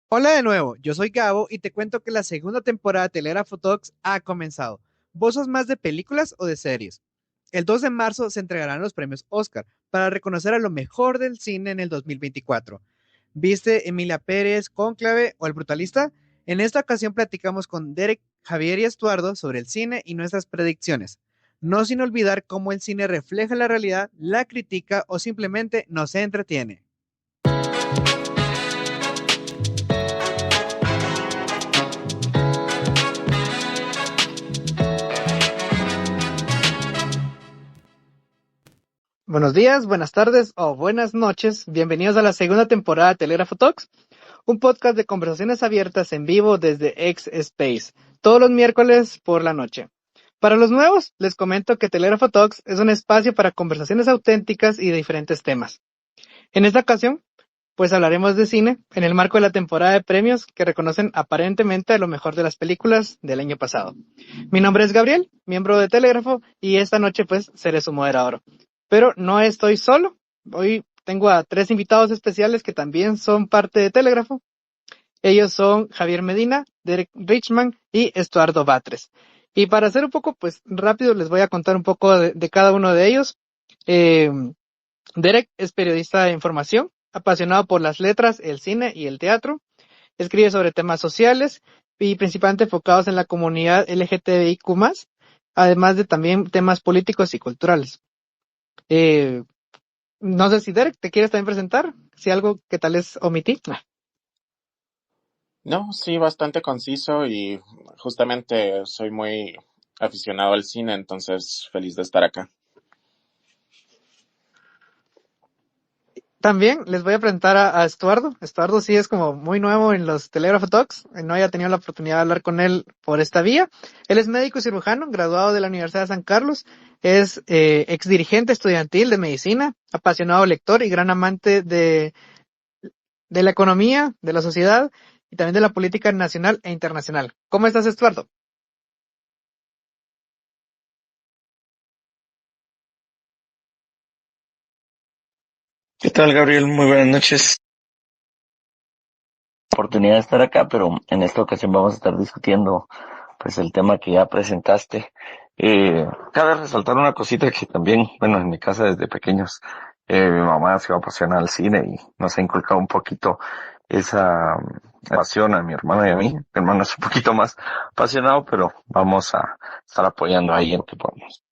Hola de nuevo, yo soy Gabo y te cuento que la segunda temporada de Telégrafo Talks ha comenzado. ¿Vos sos más de películas o de series? El 2 de marzo se entregarán los premios Oscar para reconocer a lo mejor del cine en el 2024. ¿Viste Emilia Pérez, Cónclave o El Brutalista? En esta ocasión platicamos con Derek, Javier y Estuardo sobre el cine y nuestras predicciones. No sin olvidar cómo el cine refleja la realidad, la critica o simplemente nos entretiene. Buenos días, buenas tardes o buenas noches. Bienvenidos a la segunda temporada de Telégrafo Talks, un podcast de conversaciones abiertas en vivo desde X Space, todos los miércoles por la noche. Para los nuevos, les comento que Telégrafo Talks es un espacio para conversaciones auténticas y de diferentes temas. En esta ocasión, pues hablaremos de cine en el marco de la temporada de premios que reconocen aparentemente a lo mejor de las películas del año pasado. Mi nombre es Gabriel, miembro de Telégrafo, y esta noche pues seré su moderador. Pero no estoy solo. Hoy tengo a tres invitados especiales que también son parte de Telégrafo. Ellos son Javier Medina, Derek Richman y Estuardo Batres. Y para hacer un poco pues rápido les voy a contar un poco de cada uno de ellos. Eh, Derek es periodista de información, apasionado por las letras, el cine y el teatro. Escribe sobre temas sociales y principalmente enfocados en la comunidad LGTBIQ+, además de también temas políticos y culturales. Eh, no sé si Derek, ¿te quieres también presentar? Si algo que tal vez omití. No, sí, bastante conciso y justamente soy muy aficionado al cine, entonces feliz de estar acá. También les voy a presentar a Estuardo. Estuardo sí es como muy nuevo en los Telégrafo Talks. No había tenido la oportunidad de hablar con él por esta vía. Él es médico y cirujano, graduado de la Universidad de San Carlos. Es ex dirigente estudiantil de medicina, apasionado lector y gran amante de la economía, de la sociedad y también de la política nacional e internacional. ¿Cómo estás, Estuardo? ¿Qué tal, Gabriel? Muy buenas noches. Oportunidad de estar acá, pero en esta ocasión vamos a estar discutiendo pues el tema que ya presentaste. Cabe resaltar una cosita que también, bueno, en mi casa desde pequeños, mi mamá ha sido apasionada al cine y nos ha inculcado un poquito esa pasión a mi hermano y a mí. Mi hermano es un poquito más apasionado, pero vamos a estar apoyando ahí en lo que podamos.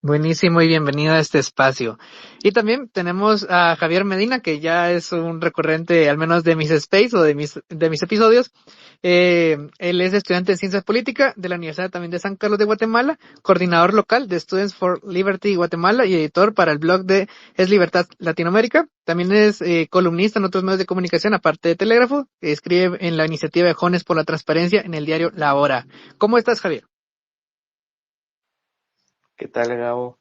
Buenísimo y bienvenido a este espacio. Y también tenemos a Javier Medina, que ya es un recurrente, al menos de mis space o de mis episodios. Él es estudiante de Ciencias Políticas de la Universidad también de San Carlos de Guatemala, coordinador local de Students for Liberty Guatemala y editor para el blog de Es Libertad Latinoamérica. También es columnista en otros medios de comunicación, aparte de Telégrafo. Escribe en la iniciativa de Jóvenes por la Transparencia en el diario La Hora. ¿Cómo estás, Javier? ¿Qué tal, Gabo?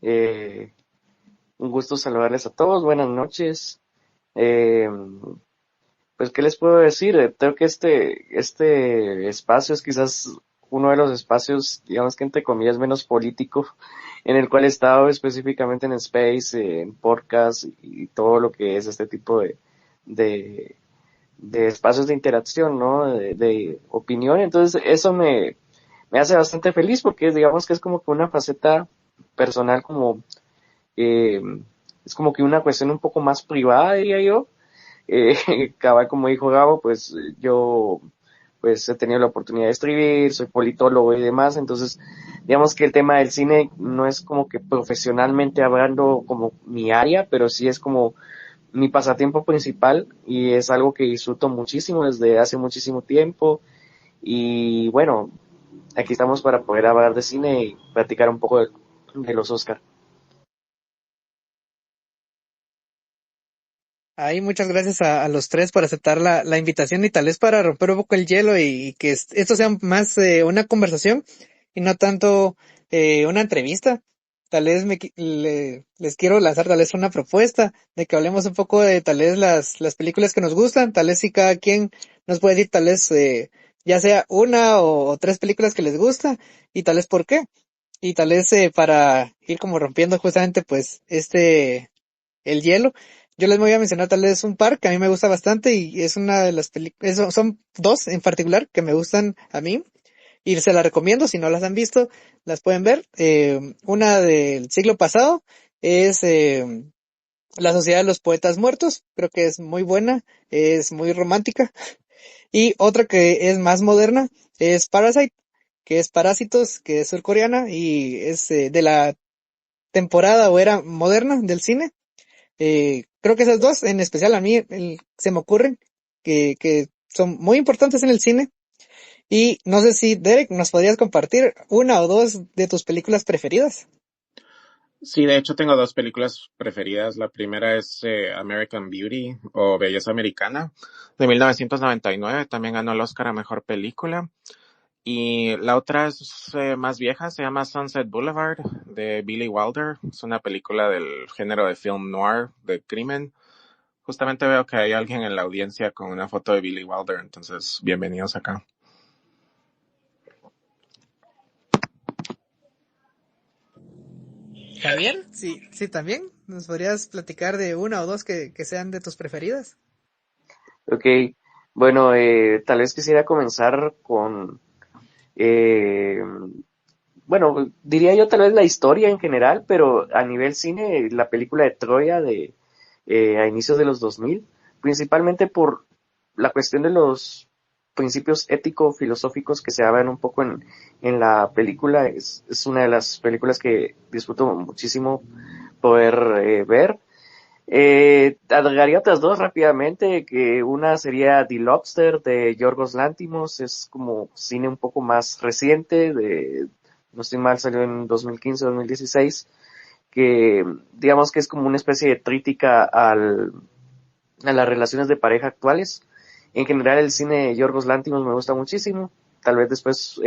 Eh, un gusto saludarles a todos, buenas noches. Eh, pues, ¿qué les puedo decir? Creo que este espacio es quizás uno de los espacios, digamos que entre comillas, menos político, en el cual he estado específicamente en Space, en podcast y todo lo que es este tipo de, de espacios de interacción, ¿no? De opinión. Entonces, eso me hace bastante feliz porque digamos que es como que una faceta personal como eh, es como que una cuestión un poco más privada, diría yo. Cabal, como dijo Gabo, pues yo pues he tenido la oportunidad de escribir, soy politólogo y demás, entonces digamos que el tema del cine no es como que profesionalmente hablando como mi área, pero sí es como mi pasatiempo principal y es algo que disfruto muchísimo desde hace muchísimo tiempo y bueno, aquí estamos para poder hablar de cine y platicar un poco de los Oscar. Ahí muchas gracias a los tres por aceptar la invitación y tal vez para romper un poco el hielo y que esto sea más una conversación y no tanto una entrevista. Tal vez les quiero lanzar tal vez una propuesta de que hablemos un poco de tal vez las películas que nos gustan, tal vez si cada quien nos puede decir tal vez ya sea una o tres películas que les gusta y tal vez por qué. Y tal vez para ir como rompiendo justamente pues el hielo. Yo les voy a mencionar tal vez un par que a mí me gusta bastante y es una de las películas, son dos en particular que me gustan a mí y se las recomiendo, si no las han visto, las pueden ver. Una del siglo pasado es La Sociedad de los Poetas Muertos, creo que es muy buena, es muy romántica. Y otra que es más moderna es Parasite, que es Parásitos, que es surcoreana y es de la temporada o era moderna del cine. Creo que esas dos, en especial a mí, se me ocurren que son muy importantes en el cine. Y no sé si, Derek, nos podrías compartir una o dos de tus películas preferidas. Sí, de hecho tengo dos películas preferidas. La primera es American Beauty o Belleza Americana de 1999. También ganó el Oscar a Mejor Película. Y la otra es más vieja, se llama Sunset Boulevard de Billy Wilder. Es una película del género de film noir, de crimen. Justamente veo que hay alguien en la audiencia con una foto de Billy Wilder, entonces bienvenidos acá. Javier, sí, sí, también. ¿Nos podrías platicar de una o dos que sean de tus preferidas? Ok, bueno, tal vez quisiera comenzar con, eh, bueno, diría yo tal vez la historia en general, pero a nivel cine, la película de Troya de a inicios de los 2000, principalmente por la cuestión de los principios ético-filosóficos que se hablan un poco en la película. Es una de las películas que disfruto muchísimo poder ver. Agregaría otras dos rápidamente, que una sería The Lobster de Yorgos Lanthimos, es como cine un poco más reciente, no estoy mal, salió en 2015-2016, que digamos que es como una especie de crítica a las relaciones de pareja actuales. En general el cine de Yorgos Lanthimos me gusta muchísimo, tal vez después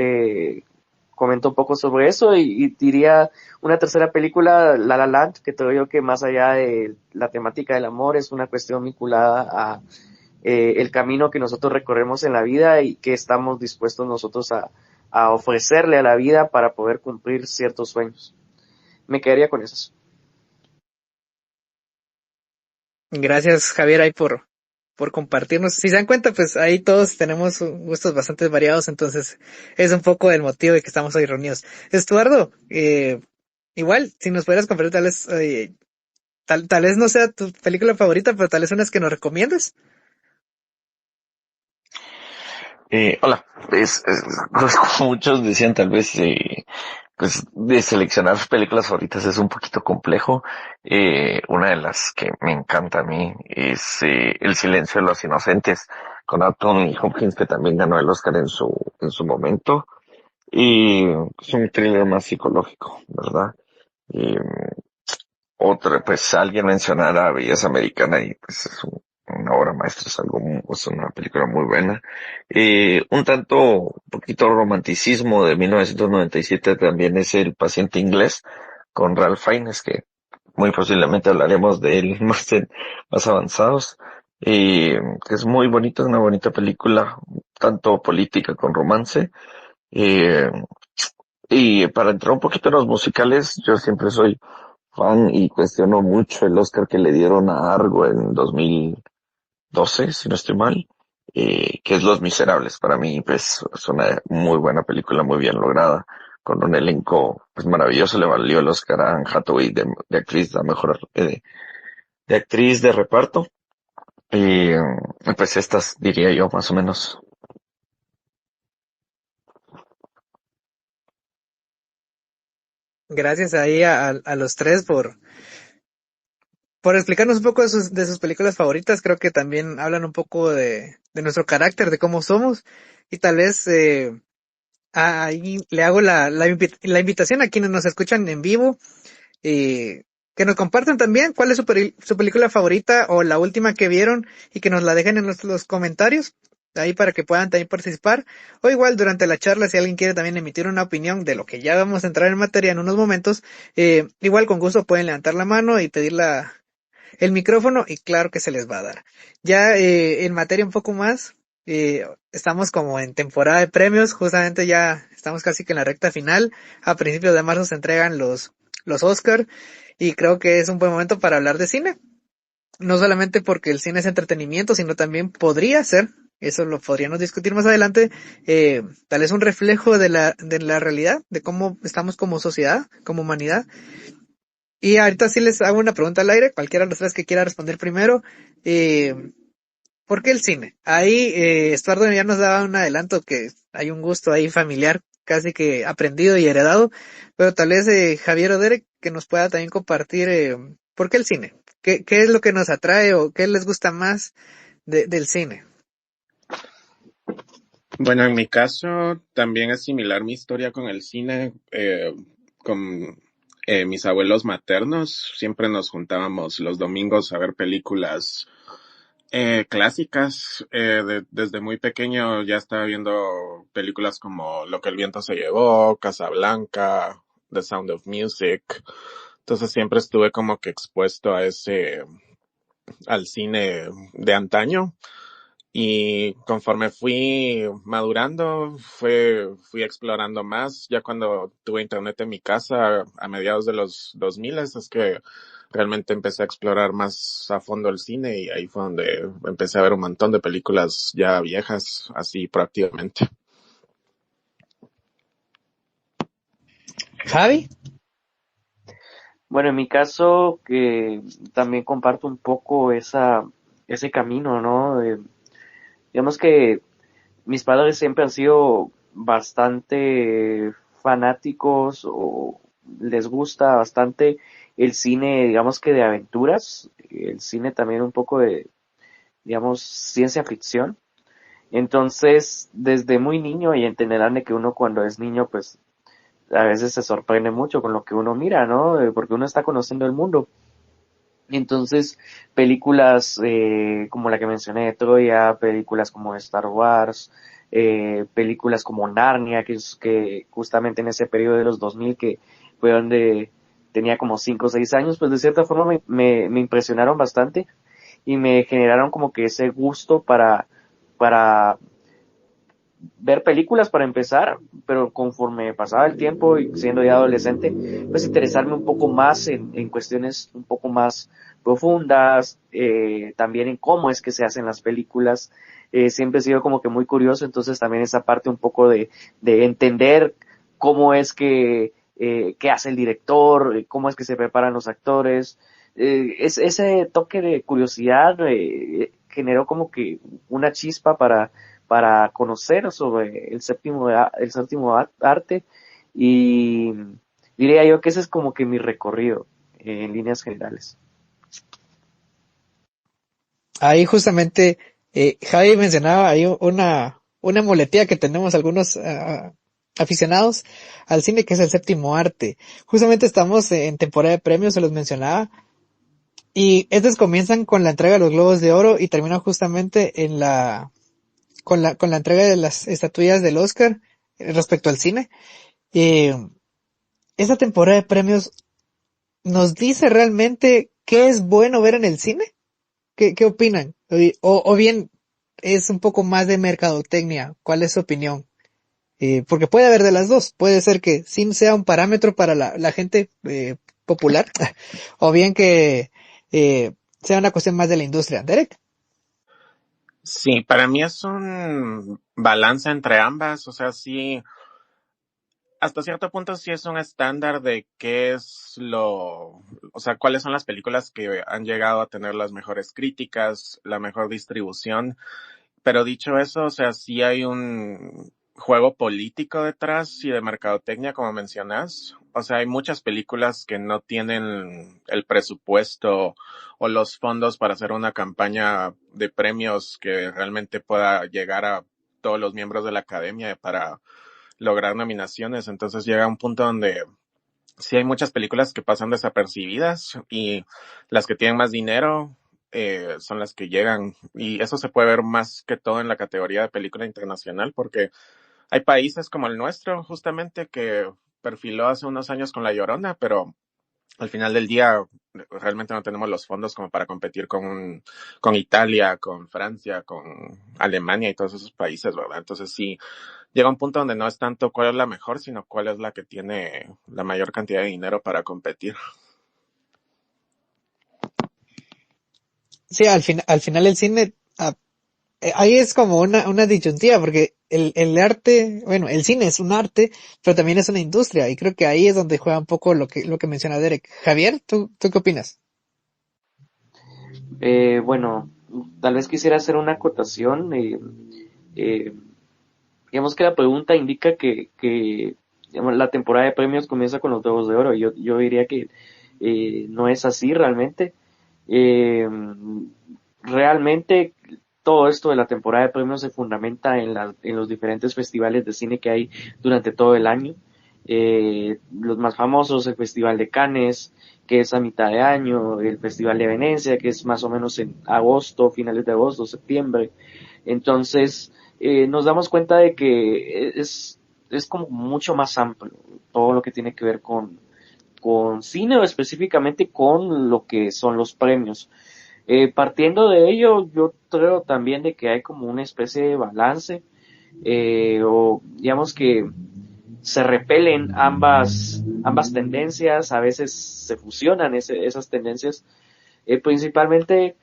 comento un poco sobre eso y diría una tercera película, La La Land, que creo yo que más allá de la temática del amor es una cuestión vinculada a el camino que nosotros recorremos en la vida y que estamos dispuestos nosotros a ofrecerle a la vida para poder cumplir ciertos sueños. Me quedaría con eso. Gracias, Javier, ahí por compartirnos. Si se dan cuenta, pues ahí todos tenemos gustos bastante variados, entonces es un poco el motivo de que estamos hoy reunidos. Estuardo, igual, si nos pudieras compartir tal vez, tal vez no sea tu película favorita, pero tal vez unas que nos recomiendes. Hola, pues como muchos decían, tal vez pues de seleccionar películas favoritas es un poquito complejo. Una de las que me encanta a mí es El silencio de los inocentes, con Anthony Hopkins, que también ganó el Oscar en su momento. Y es un thriller más psicológico, ¿verdad? Y otra, pues alguien mencionara Belleza Americana y pues una obra maestra, es una película muy buena. Un poquito romanticismo de 1997 también es El paciente inglés con Ralph Fiennes, que muy posiblemente hablaremos de él más avanzados. Que es muy bonita, es una bonita película, tanto política con romance. Eh, y para entrar un poquito en los musicales, yo siempre soy fan y cuestiono mucho el Oscar que le dieron a Argo en 2012, si no estoy mal, que es Los Miserables. Para mí, pues, es una muy buena película, muy bien lograda, con un elenco, pues, maravilloso. Le valió el Oscar a Anne Hathaway de actriz, la mejor, de actriz de reparto. Y, pues, estas diría yo, más o menos. Gracias ahí a los tres por explicarnos un poco de sus películas favoritas. Creo que también hablan un poco de nuestro carácter, de cómo somos. Y tal vez ahí le hago la invitación a quienes nos escuchan en vivo, que nos compartan también cuál es su película favorita o la última que vieron y que nos la dejen en los comentarios, ahí para que puedan también participar. O igual durante la charla, si alguien quiere también emitir una opinión de lo que ya vamos a entrar en materia en unos momentos, igual con gusto pueden levantar la mano y pedir el micrófono y claro que se les va a dar. Ya en materia un poco más, estamos como en temporada de premios, justamente ya estamos casi que en la recta final. A principios de marzo se entregan los Oscar y creo que es un buen momento para hablar de cine. no solamente porque el cine es entretenimiento, sino también podría ser, eso lo podríamos discutir más adelante, tal vez un reflejo de la realidad, de cómo estamos como sociedad, como humanidad. Y ahorita sí les hago una pregunta al aire, cualquiera de los tres que quiera responder primero. ¿Por qué el cine? Ahí Estuardo ya nos daba un adelanto que hay un gusto ahí familiar, casi que aprendido y heredado, pero tal vez Javier o Derek que nos pueda también compartir ¿por qué el cine? ¿Qué es lo que nos atrae o qué les gusta más del cine? Bueno, en mi caso también es similar mi historia con el cine, con mis abuelos maternos. Siempre nos juntábamos los domingos a ver películas clásicas. Desde muy pequeño ya estaba viendo películas como Lo que el viento se llevó, Casablanca, The Sound of Music. Entonces siempre estuve como que expuesto al cine de antaño. Y conforme fui madurando, fui explorando más. Ya cuando tuve internet en mi casa a mediados de los 2000, es que realmente empecé a explorar más a fondo el cine y ahí fue donde empecé a ver un montón de películas ya viejas, así proactivamente. Javi. Bueno, en mi caso, que también comparto un poco ese camino, ¿no? Digamos que mis padres siempre han sido bastante fanáticos o les gusta bastante el cine, digamos que de aventuras, el cine también un poco de, digamos, ciencia ficción. Entonces, desde muy niño, y entenderán de que uno cuando es niño, pues a veces se sorprende mucho con lo que uno mira, ¿no? Porque uno está conociendo el mundo. Entonces, películas como la que mencioné de Troya, películas como Star Wars, películas como Narnia, que justamente en ese periodo de los 2000 que fue donde tenía como 5 o 6 años, pues de cierta forma me impresionaron bastante y me generaron como que ese gusto para ver películas para empezar, pero conforme pasaba el tiempo y siendo ya adolescente, pues interesarme un poco más en cuestiones un poco más profundas, también en cómo es que se hacen las películas. Siempre he sido como que muy curioso, entonces también esa parte un poco de entender cómo es que, qué hace el director, cómo es que se preparan los actores. Ese toque de curiosidad generó como que una chispa para conocer sobre el séptimo arte y diría yo que ese es como que mi recorrido en líneas generales. Ahí justamente Javi mencionaba ahí una muletilla que tenemos algunos aficionados al cine que es el séptimo arte. Justamente estamos en temporada de premios, se los mencionaba, y estos comienzan con la entrega de los Globos de Oro y terminan justamente con la entrega de las estatuillas del Oscar respecto al cine. Eh, Esta temporada de premios nos dice realmente qué es bueno ver en el cine. ¿Qué opinan? O bien es un poco más de mercadotecnia. ¿Cuál es su opinión? Porque puede haber de las dos. Puede ser que sí sea un parámetro para la gente popular, o bien que sea una cuestión más de la industria. Derek. Sí, para mí es un balance entre ambas, o sea, sí, hasta cierto punto sí es un estándar de qué es o sea, cuáles son las películas que han llegado a tener las mejores críticas, la mejor distribución. Pero dicho eso, o sea, sí hay un juego político detrás y de mercadotecnia, como mencionas. O sea, hay muchas películas que no tienen el presupuesto o los fondos para hacer una campaña de premios que realmente pueda llegar a todos los miembros de la academia para lograr nominaciones. Entonces llega un punto donde sí hay muchas películas que pasan desapercibidas y las que tienen más dinero son las que llegan. Y eso se puede ver más que todo en la categoría de película internacional, porque hay países como el nuestro, justamente, que perfiló hace unos años con La Llorona, pero al final del día realmente no tenemos los fondos como para competir con Italia, con Francia, con Alemania y todos esos países, ¿verdad? Entonces sí, llega un punto donde no es tanto cuál es la mejor, sino cuál es la que tiene la mayor cantidad de dinero para competir. Sí, al final el cine, ahí es como una disyuntiva, porque el arte, bueno, el cine es un arte, pero también es una industria, y creo que ahí es donde juega un poco lo que menciona Derek. Javier, ¿tú qué opinas? Bueno, tal vez quisiera hacer una acotación. Eh, digamos que la pregunta indica que digamos, la temporada de premios comienza con los Globos de Oro. Yo diría que no es así realmente. Eh, realmente todo esto de la temporada de premios se fundamenta en los diferentes festivales de cine que hay durante todo el año. Los más famosos, el Festival de Cannes, que es a mitad de año, el Festival de Venecia, que es más o menos en agosto, finales de agosto, septiembre. Entonces, nos damos cuenta de que es como mucho más amplio todo lo que tiene que ver con cine o específicamente con lo que son los premios. Partiendo de ello, yo creo también de que hay como una especie de balance, o digamos que se repelen ambas tendencias, a veces se fusionan esas tendencias, principalmente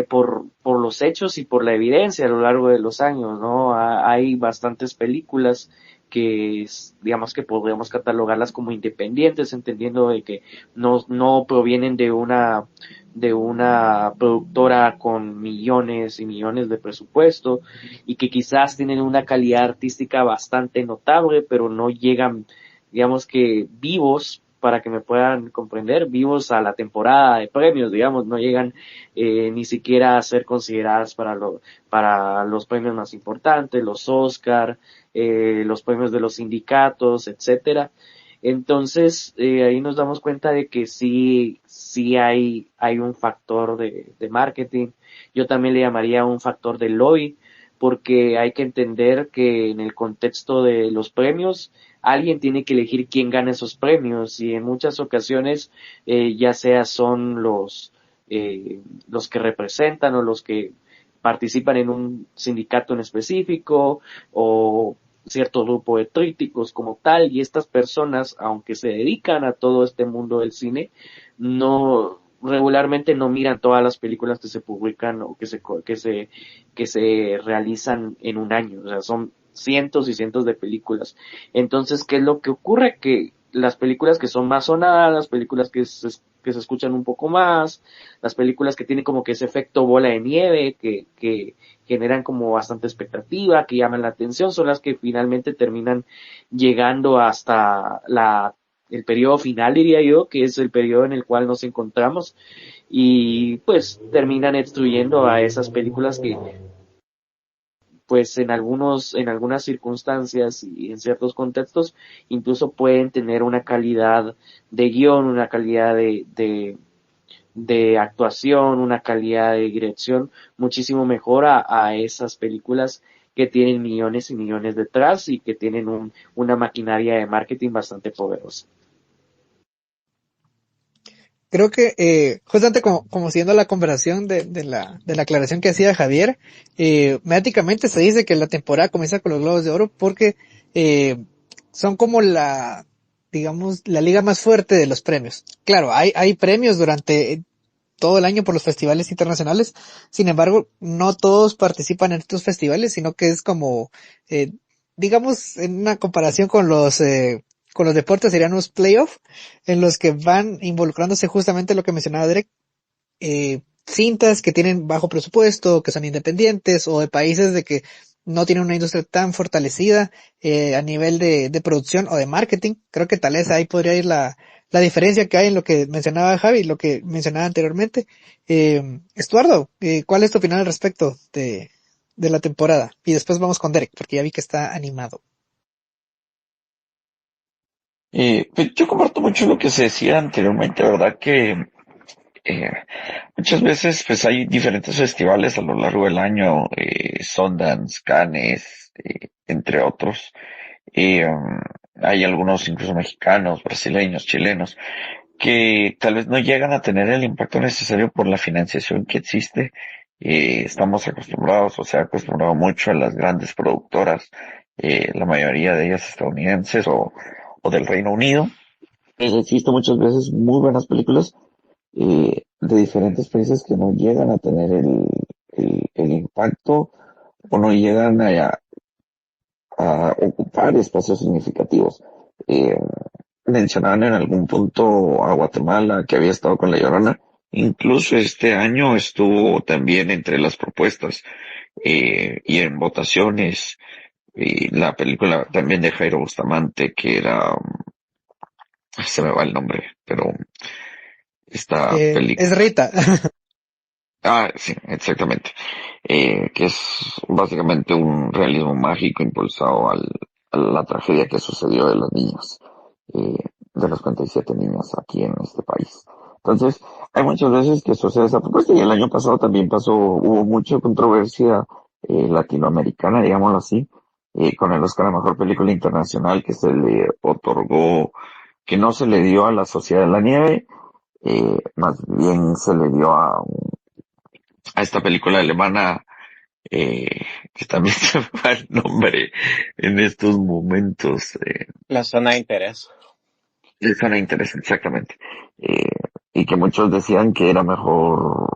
por los hechos y por la evidencia a lo largo de los años, ¿no? Hay bastantes películas que digamos que podríamos catalogarlas como independientes, entendiendo de que no provienen de una productora con millones y millones de presupuesto y que quizás tienen una calidad artística bastante notable, pero no llegan, digamos que vivos para que me puedan comprender, vivos a la temporada de premios, digamos, no llegan ni siquiera a ser consideradas para los premios más importantes, los Oscar, los premios de los sindicatos, etcétera. Entonces, ahí nos damos cuenta de que sí hay un factor de marketing. Yo también le llamaría un factor de lobby, porque hay que entender que en el contexto de los premios, alguien tiene que elegir quién gana esos premios y en muchas ocasiones, ya sea son los que representan o los que participan en un sindicato en específico o cierto grupo de críticos como tal, y estas personas, aunque se dedican a todo este mundo del cine, no regularmente no miran todas las películas que se publican o que se realizan en un año, o sea, son cientos y cientos de películas. Entonces, ¿qué es lo que ocurre? Que las películas que son más sonadas, las películas que se escuchan un poco más, las películas que tienen como que ese efecto bola de nieve, que generan como bastante expectativa, que llaman la atención, son las que finalmente terminan llegando hasta el periodo final, diría yo, que es el periodo en el cual nos encontramos, y pues terminan destruyendo a esas películas que pues en algunas circunstancias y en ciertos contextos incluso pueden tener una calidad de guión, una calidad de actuación, una calidad de dirección muchísimo mejor a esas películas que tienen millones y millones detrás y que tienen una maquinaria de marketing bastante poderosa. Creo que justamente como siguiendo la conversación de la aclaración que hacía Javier, mediáticamente se dice que la temporada comienza con los Globos de Oro porque eh, son como digamos, la liga más fuerte de los premios. Claro, hay premios durante todo el año por los festivales internacionales, sin embargo, no todos participan en estos festivales, sino que es como, eh, digamos, en una comparación con los deportes serían unos playoffs en los que van involucrándose justamente lo que mencionaba Derek, cintas que tienen bajo presupuesto, que son independientes o de países de que no tienen una industria tan fortalecida a nivel de producción o de marketing. Creo que tal vez ahí podría ir la diferencia que hay en lo que mencionaba Javi y lo que mencionaba anteriormente. Estuardo, ¿cuál es tu opinión al respecto de la temporada? Y después vamos con Derek, porque ya vi que está animado. Pues yo comparto mucho lo que se decía anteriormente, ¿verdad? Que eh, muchas veces pues hay diferentes festivales a lo largo del año, Sundance, Cannes, entre otros. Hay algunos incluso mexicanos, brasileños, chilenos, que tal vez no llegan a tener el impacto necesario por la financiación que existe. Estamos acostumbrados, o se ha acostumbrado mucho a las grandes productoras, la mayoría de ellas estadounidenses o del Reino Unido. Existen muchas veces muy buenas películas, de diferentes países que no llegan a tener el impacto o no llegan a ocupar espacios significativos. Eh, Mencionaban en algún punto a Guatemala que había estado con La Llorona. Incluso este año estuvo también entre las propuestas y en votaciones la película también de Jairo Bustamante que era, se me va el nombre, pero esta película. Es Rita. Ah, sí, exactamente. Que es básicamente un realismo mágico impulsado a la tragedia que sucedió de las niñas, de las 47 niñas aquí en este país. Entonces, hay muchas veces que sucede esa propuesta y el año pasado también hubo mucha controversia latinoamericana, digámoslo así, con el Oscar a Mejor Película Internacional que se le otorgó, que no se le dio a La Sociedad de la Nieve, más bien se le dio a esta película alemana, que también se me va el nombre en estos momentos, La zona de interés. de zona de interés, exactamente. Eh, y que muchos decían que era mejor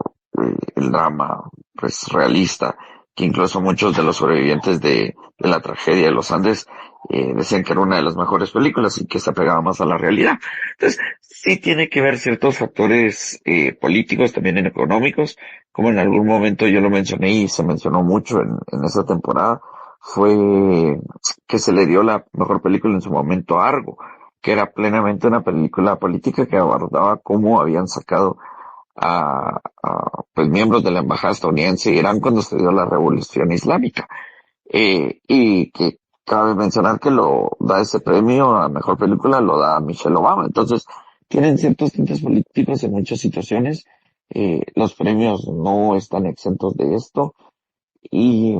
el drama, pues, realista, que incluso muchos de los sobrevivientes de la tragedia de los Andes decían que era una de las mejores películas y que se apegaba más a la realidad. Entonces, sí tiene que ver ciertos factores políticos, también en económicos, como en algún momento yo lo mencioné y se mencionó mucho en esa temporada, fue que se le dio la mejor película en su momento a Argo, que era plenamente una película política que abordaba cómo habían sacado pues miembros de la embajada estadounidense en Irán cuando se dio la revolución islámica. Y que cabe mencionar que lo da ese premio a mejor película, lo da Michelle Obama. Entonces, tienen ciertos tintes políticos en muchas situaciones. Los premios no están exentos de esto. Y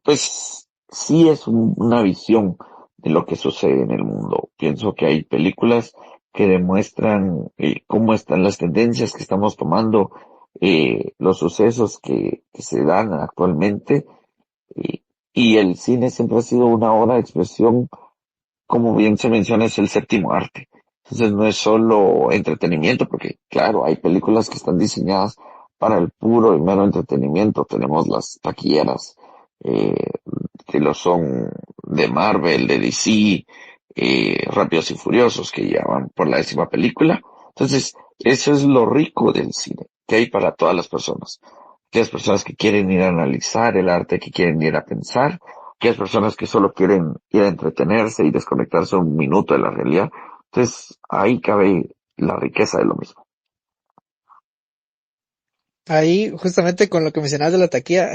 pues sí es una visión de lo que sucede en el mundo. Pienso que hay películas que demuestran cómo están las tendencias que estamos tomando, los sucesos que se dan actualmente, eh, y el cine siempre ha sido una obra de expresión, como bien se menciona, es el séptimo arte. Entonces no es solo entretenimiento, porque claro, hay películas que están diseñadas para el puro y mero entretenimiento. Tenemos las taquilleras, eh, que lo son de Marvel, de DC, Rápidos y Furiosos, que ya van por la 10ª película. Entonces, eso es lo rico del cine, que hay para todas las personas. Aquellas personas que quieren ir a analizar el arte, que quieren ir a pensar, aquellas personas que solo quieren ir a entretenerse y desconectarse un minuto de la realidad. Entonces, ahí cabe la riqueza de lo mismo. Ahí, justamente con lo que mencionabas de la taquilla,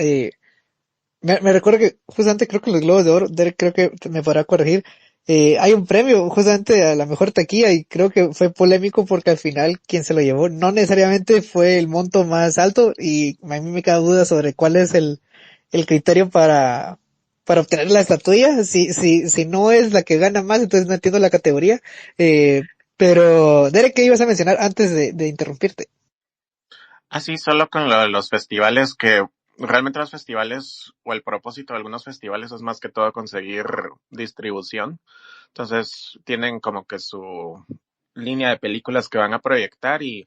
me recuerdo que justamente creo que los Globos de Oro, Derek creo que me podrá corregir, hay un premio justamente a la mejor taquilla y creo que fue polémico porque al final quien se lo llevó no necesariamente fue el monto más alto y a mí me queda duda sobre cuál es el criterio para obtener la estatuilla. Si no es la que gana más, entonces no entiendo la categoría. Pero Derek, ¿qué ibas a mencionar antes de interrumpirte? Así solo con lo de los festivales, que realmente los festivales o el propósito de algunos festivales es más que todo conseguir distribución. Entonces tienen como que su línea de películas que van a proyectar y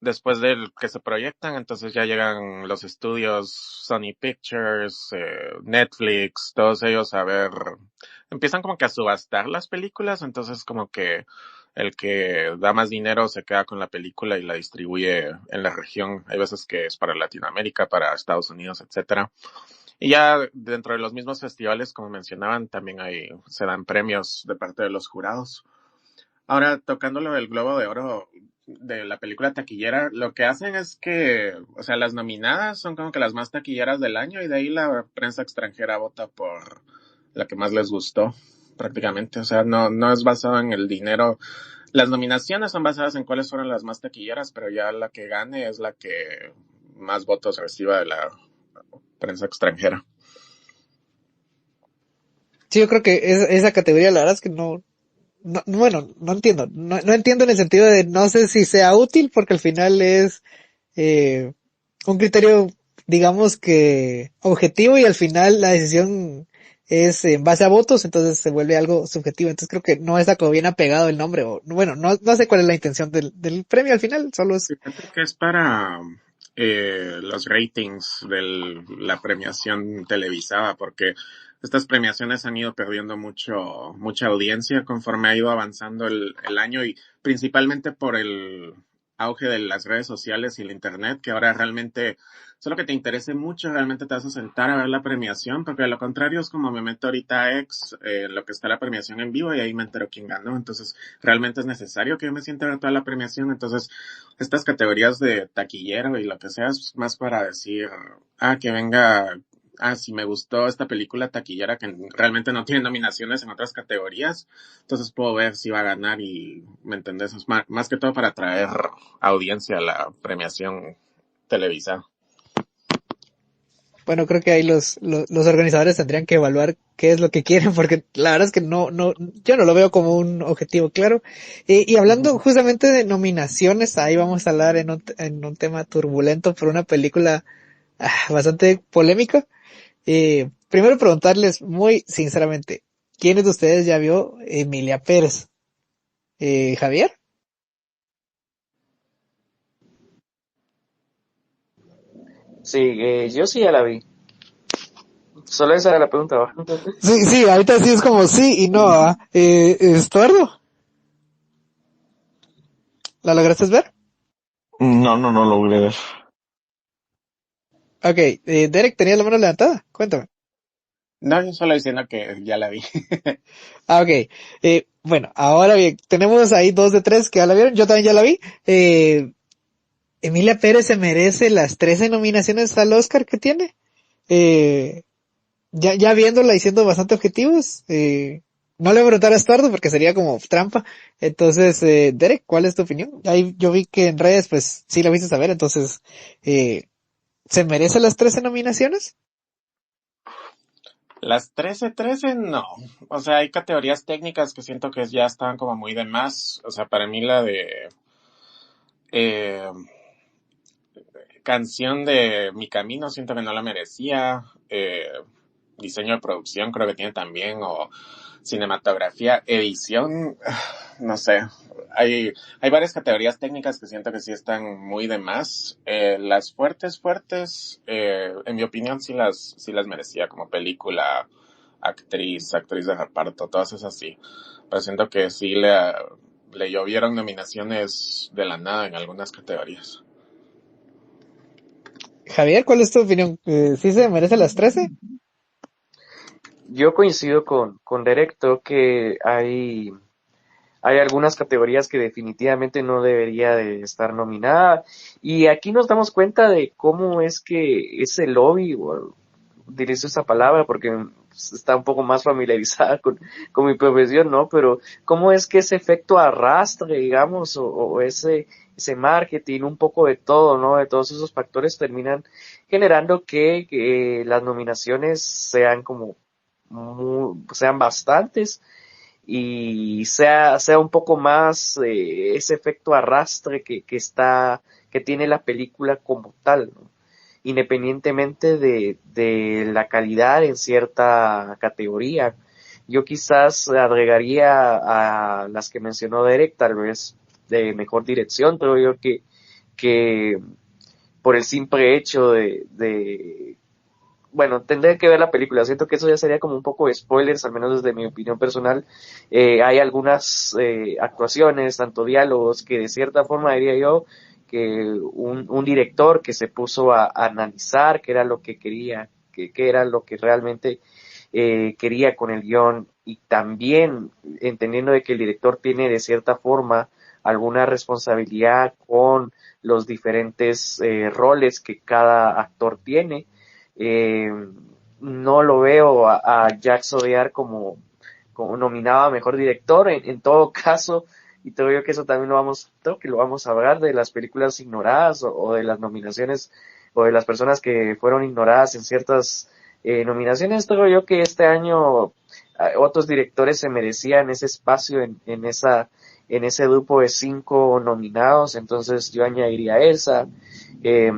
después del que se proyectan, entonces ya llegan los estudios Sony Pictures, Netflix, todos ellos a ver, empiezan como que a subastar las películas, entonces como que el que da más dinero se queda con la película y la distribuye en la región. Hay veces que es para Latinoamérica, para Estados Unidos, etcétera. Y ya dentro de los mismos festivales, como mencionaban, también se dan premios de parte de los jurados. Ahora, tocando lo del Globo de Oro de la película taquillera, lo que hacen es que, o sea, las nominadas son como que las más taquilleras del año y de ahí la prensa extranjera vota por la que más les gustó, prácticamente. O sea, no es basado en el dinero. Las nominaciones son basadas en cuáles fueron las más taquilleras, pero ya la que gane es la que más votos reciba de la prensa extranjera. Sí, yo creo que esa categoría, la verdad es que bueno, no entiendo. No entiendo en el sentido de no sé si sea útil porque al final es un criterio, digamos que objetivo y al final la decisión es en base a votos, entonces se vuelve algo subjetivo. Entonces creo que no está como bien apegado el nombre, o bueno, no sé cuál es la intención del premio al final, solo es... Fíjate que es para los ratings de la premiación televisada, porque estas premiaciones han ido perdiendo mucha audiencia conforme ha ido avanzando el año y principalmente por el auge de las redes sociales y el internet, que ahora realmente, solo que te interese mucho, realmente te vas a sentar a ver la premiación, porque de lo contrario es como me meto ahorita a X, en lo que está la premiación en vivo y ahí me entero quién ganó, entonces realmente es necesario que yo me sienta a ver toda la premiación, entonces estas categorías de taquillero y lo que sea es más para decir, que venga, si me gustó esta película taquillera que realmente no tiene nominaciones en otras categorías, entonces puedo ver si va a ganar y, ¿me entendés? Es más que todo para atraer audiencia a la premiación televisada. Bueno, creo que ahí los organizadores tendrían que evaluar qué es lo que quieren, porque la verdad es que yo no lo veo como un objetivo claro. Y hablando justamente de nominaciones, ahí vamos a hablar en un tema turbulento por una película bastante polémica. Primero preguntarles muy sinceramente, ¿quiénes de ustedes ya vio Emilia Pérez? ¿Javier? Sí, yo sí ya la vi. Solo esa era la pregunta, ¿va? Sí, sí, ahorita sí es como sí y no. Estuardo, ¿la lograste ver? No logré ver. Ok, Derek, ¿tenías la mano levantada? Cuéntame. No, yo solo diciendo que ya la vi. Ok. Bueno, ahora bien, tenemos ahí 2 de 3 que ya la vieron, yo también ya la vi. Emilia Pérez se merece las 13 nominaciones al Oscar que tiene. Eh, ya viéndola y siendo bastante objetivos, no le voy a preguntar a Estuardo porque sería como trampa. Entonces, Derek, ¿cuál es tu opinión? Ahí yo vi que en redes, pues, sí la viste saber, entonces, ¿se merece las 13 nominaciones? Las 13 no. O sea, hay categorías técnicas que siento que ya estaban como muy de más. O sea, para mí la de eh, canción de Mi Camino siento que no la merecía. Diseño de producción creo que tiene también. O cinematografía, edición, no sé. Hay varias categorías técnicas que siento que sí están muy de más. Las fuertes, en mi opinión sí las merecía como película, actriz de reparto, todas esas sí. Pero siento que sí le llovieron nominaciones de la nada en algunas categorías. Javier, ¿cuál es tu opinión? ¿Sí se merece las 13? Yo coincido con Derek, creo que hay algunas categorías que definitivamente no debería de estar nominada. Y aquí nos damos cuenta de cómo es que ese lobby, o utilizo esa palabra porque está un poco más familiarizada con mi profesión, ¿no? Pero cómo es que ese efecto arrastre, digamos, o ese marketing, un poco de todo, ¿no? De todos esos factores terminan generando que las nominaciones sean como sean bastantes y sea un poco más ese efecto arrastre que tiene la película como tal, ¿no? Independientemente de la calidad en cierta categoría. Yo quizás agregaría a las que mencionó Derek, tal vez de mejor dirección, pero yo que por el simple hecho bueno, tendré que ver la película. Siento que eso ya sería como un poco de spoilers, al menos desde mi opinión personal. Hay algunas actuaciones, tanto diálogos, que de cierta forma diría yo que un director que se puso a analizar qué era lo que quería, qué era lo que realmente quería con el guión, y también entendiendo de que el director tiene de cierta forma alguna responsabilidad con los diferentes roles que cada actor tiene. eh, no lo veo a Jacques Audiard como nominado a mejor director. En todo caso, y creo que eso también creo que lo vamos a hablar de las películas ignoradas o de las nominaciones o de las personas que fueron ignoradas en ciertas nominaciones. Creo yo que este año otros directores se merecían ese espacio en ese grupo de 5 nominados, entonces yo añadiría esa. Eh,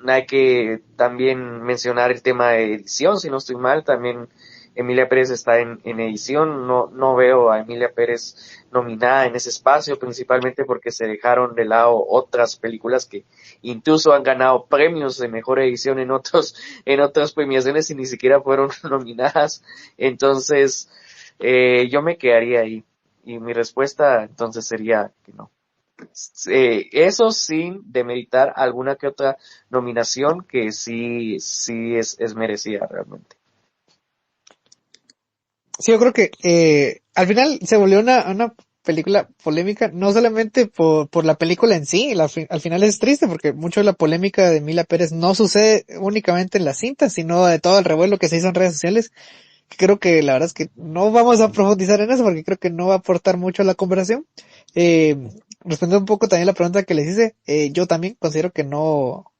hay que también mencionar el tema de edición, si no estoy mal, también Emilia Pérez está en edición. No veo a Emilia Pérez nominada en ese espacio, principalmente porque se dejaron de lado otras películas que incluso han ganado premios de mejor edición en otras premiaciones y ni siquiera fueron nominadas. Entonces, yo me quedaría ahí. Y mi respuesta entonces sería que no. Eso sin demeritar alguna que otra nominación que sí es merecida realmente. Sí, yo creo que al final se volvió una película polémica, no solamente por la película en sí, al final es triste porque mucho de la polémica de Emilia Pérez no sucede únicamente en la cinta, sino de todo el revuelo que se hizo en redes sociales. Creo que la verdad es que no vamos a profundizar en eso porque creo que no va a aportar mucho a la conversación. Respondiendo un poco también la pregunta que les hice, yo también considero que no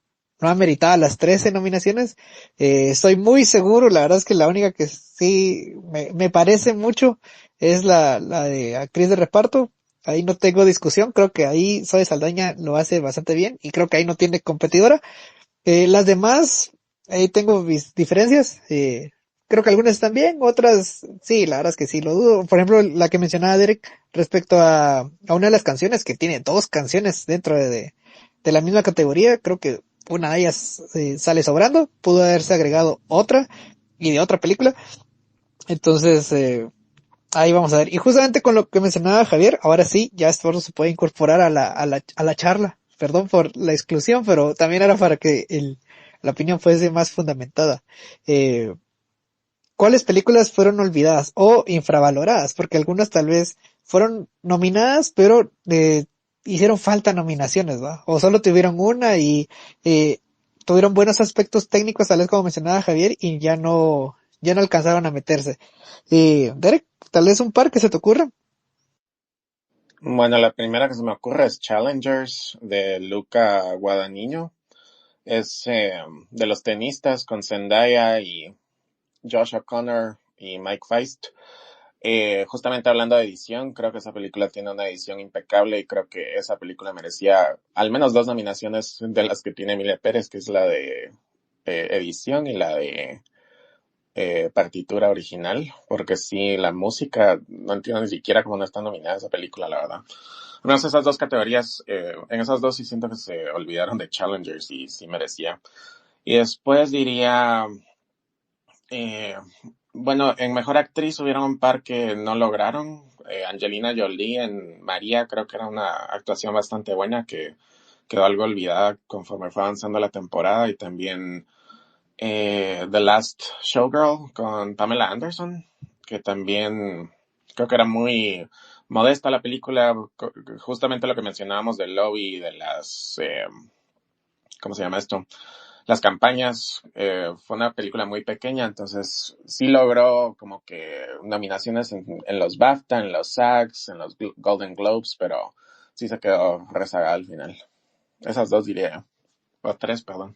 ha meritado las 13 nominaciones. Estoy muy seguro, la verdad es que la única que sí me parece mucho es la de actriz de reparto. Ahí no tengo discusión, creo que ahí Zoe Saldaña lo hace bastante bien y creo que ahí no tiene competidora. Las demás, ahí tengo mis diferencias. Creo que algunas están bien, otras sí, la verdad es que sí, lo dudo. Por ejemplo, la que mencionaba Derek respecto a una de las canciones, que tiene dos canciones dentro de la misma categoría, creo que una de ellas sale sobrando, pudo haberse agregado otra y de otra película. Entonces, ahí vamos a ver. Y justamente con lo que mencionaba Javier, ahora sí, ya Esforzo se puede incorporar a la charla. Perdón por la exclusión, pero también era para que la opinión fuese más fundamentada. Eh, ¿Cuáles películas fueron olvidadas o infravaloradas? Porque algunas tal vez fueron nominadas, pero hicieron falta nominaciones, ¿va? O solo tuvieron una y tuvieron buenos aspectos técnicos, tal vez como mencionaba Javier, y ya no alcanzaron a meterse. Derek, tal vez un par que se te ocurra. Bueno, la primera que se me ocurre es Challengers de Luca Guadagnino. Es de los tenistas con Zendaya y Josh O'Connor y Mike Feist. Justamente hablando de edición, creo que esa película tiene una edición impecable y creo que esa película merecía al menos 2 nominaciones de las que tiene Emilia Pérez, que es la de edición y la de partitura original, porque sí, la música, no entiendo ni siquiera cómo no está nominada esa película, la verdad. Al menos esas dos categorías, en esas dos sí siento que se olvidaron de Challengers y sí merecía. Y después diría, eh, bueno, en Mejor Actriz hubieron un par que no lograron. Angelina Jolie en María creo que era una actuación bastante buena que quedó algo olvidada conforme fue avanzando la temporada y también The Last Showgirl con Pamela Anderson, que también creo que era muy modesta la película, justamente lo que mencionábamos del lobby y de las, ¿cómo se llama esto? Las campañas, fue una película muy pequeña, entonces sí logró como que nominaciones en los BAFTA, en los SAGs, en los Golden Globes, pero sí se quedó rezagada al final. Esas dos diría, o tres, perdón.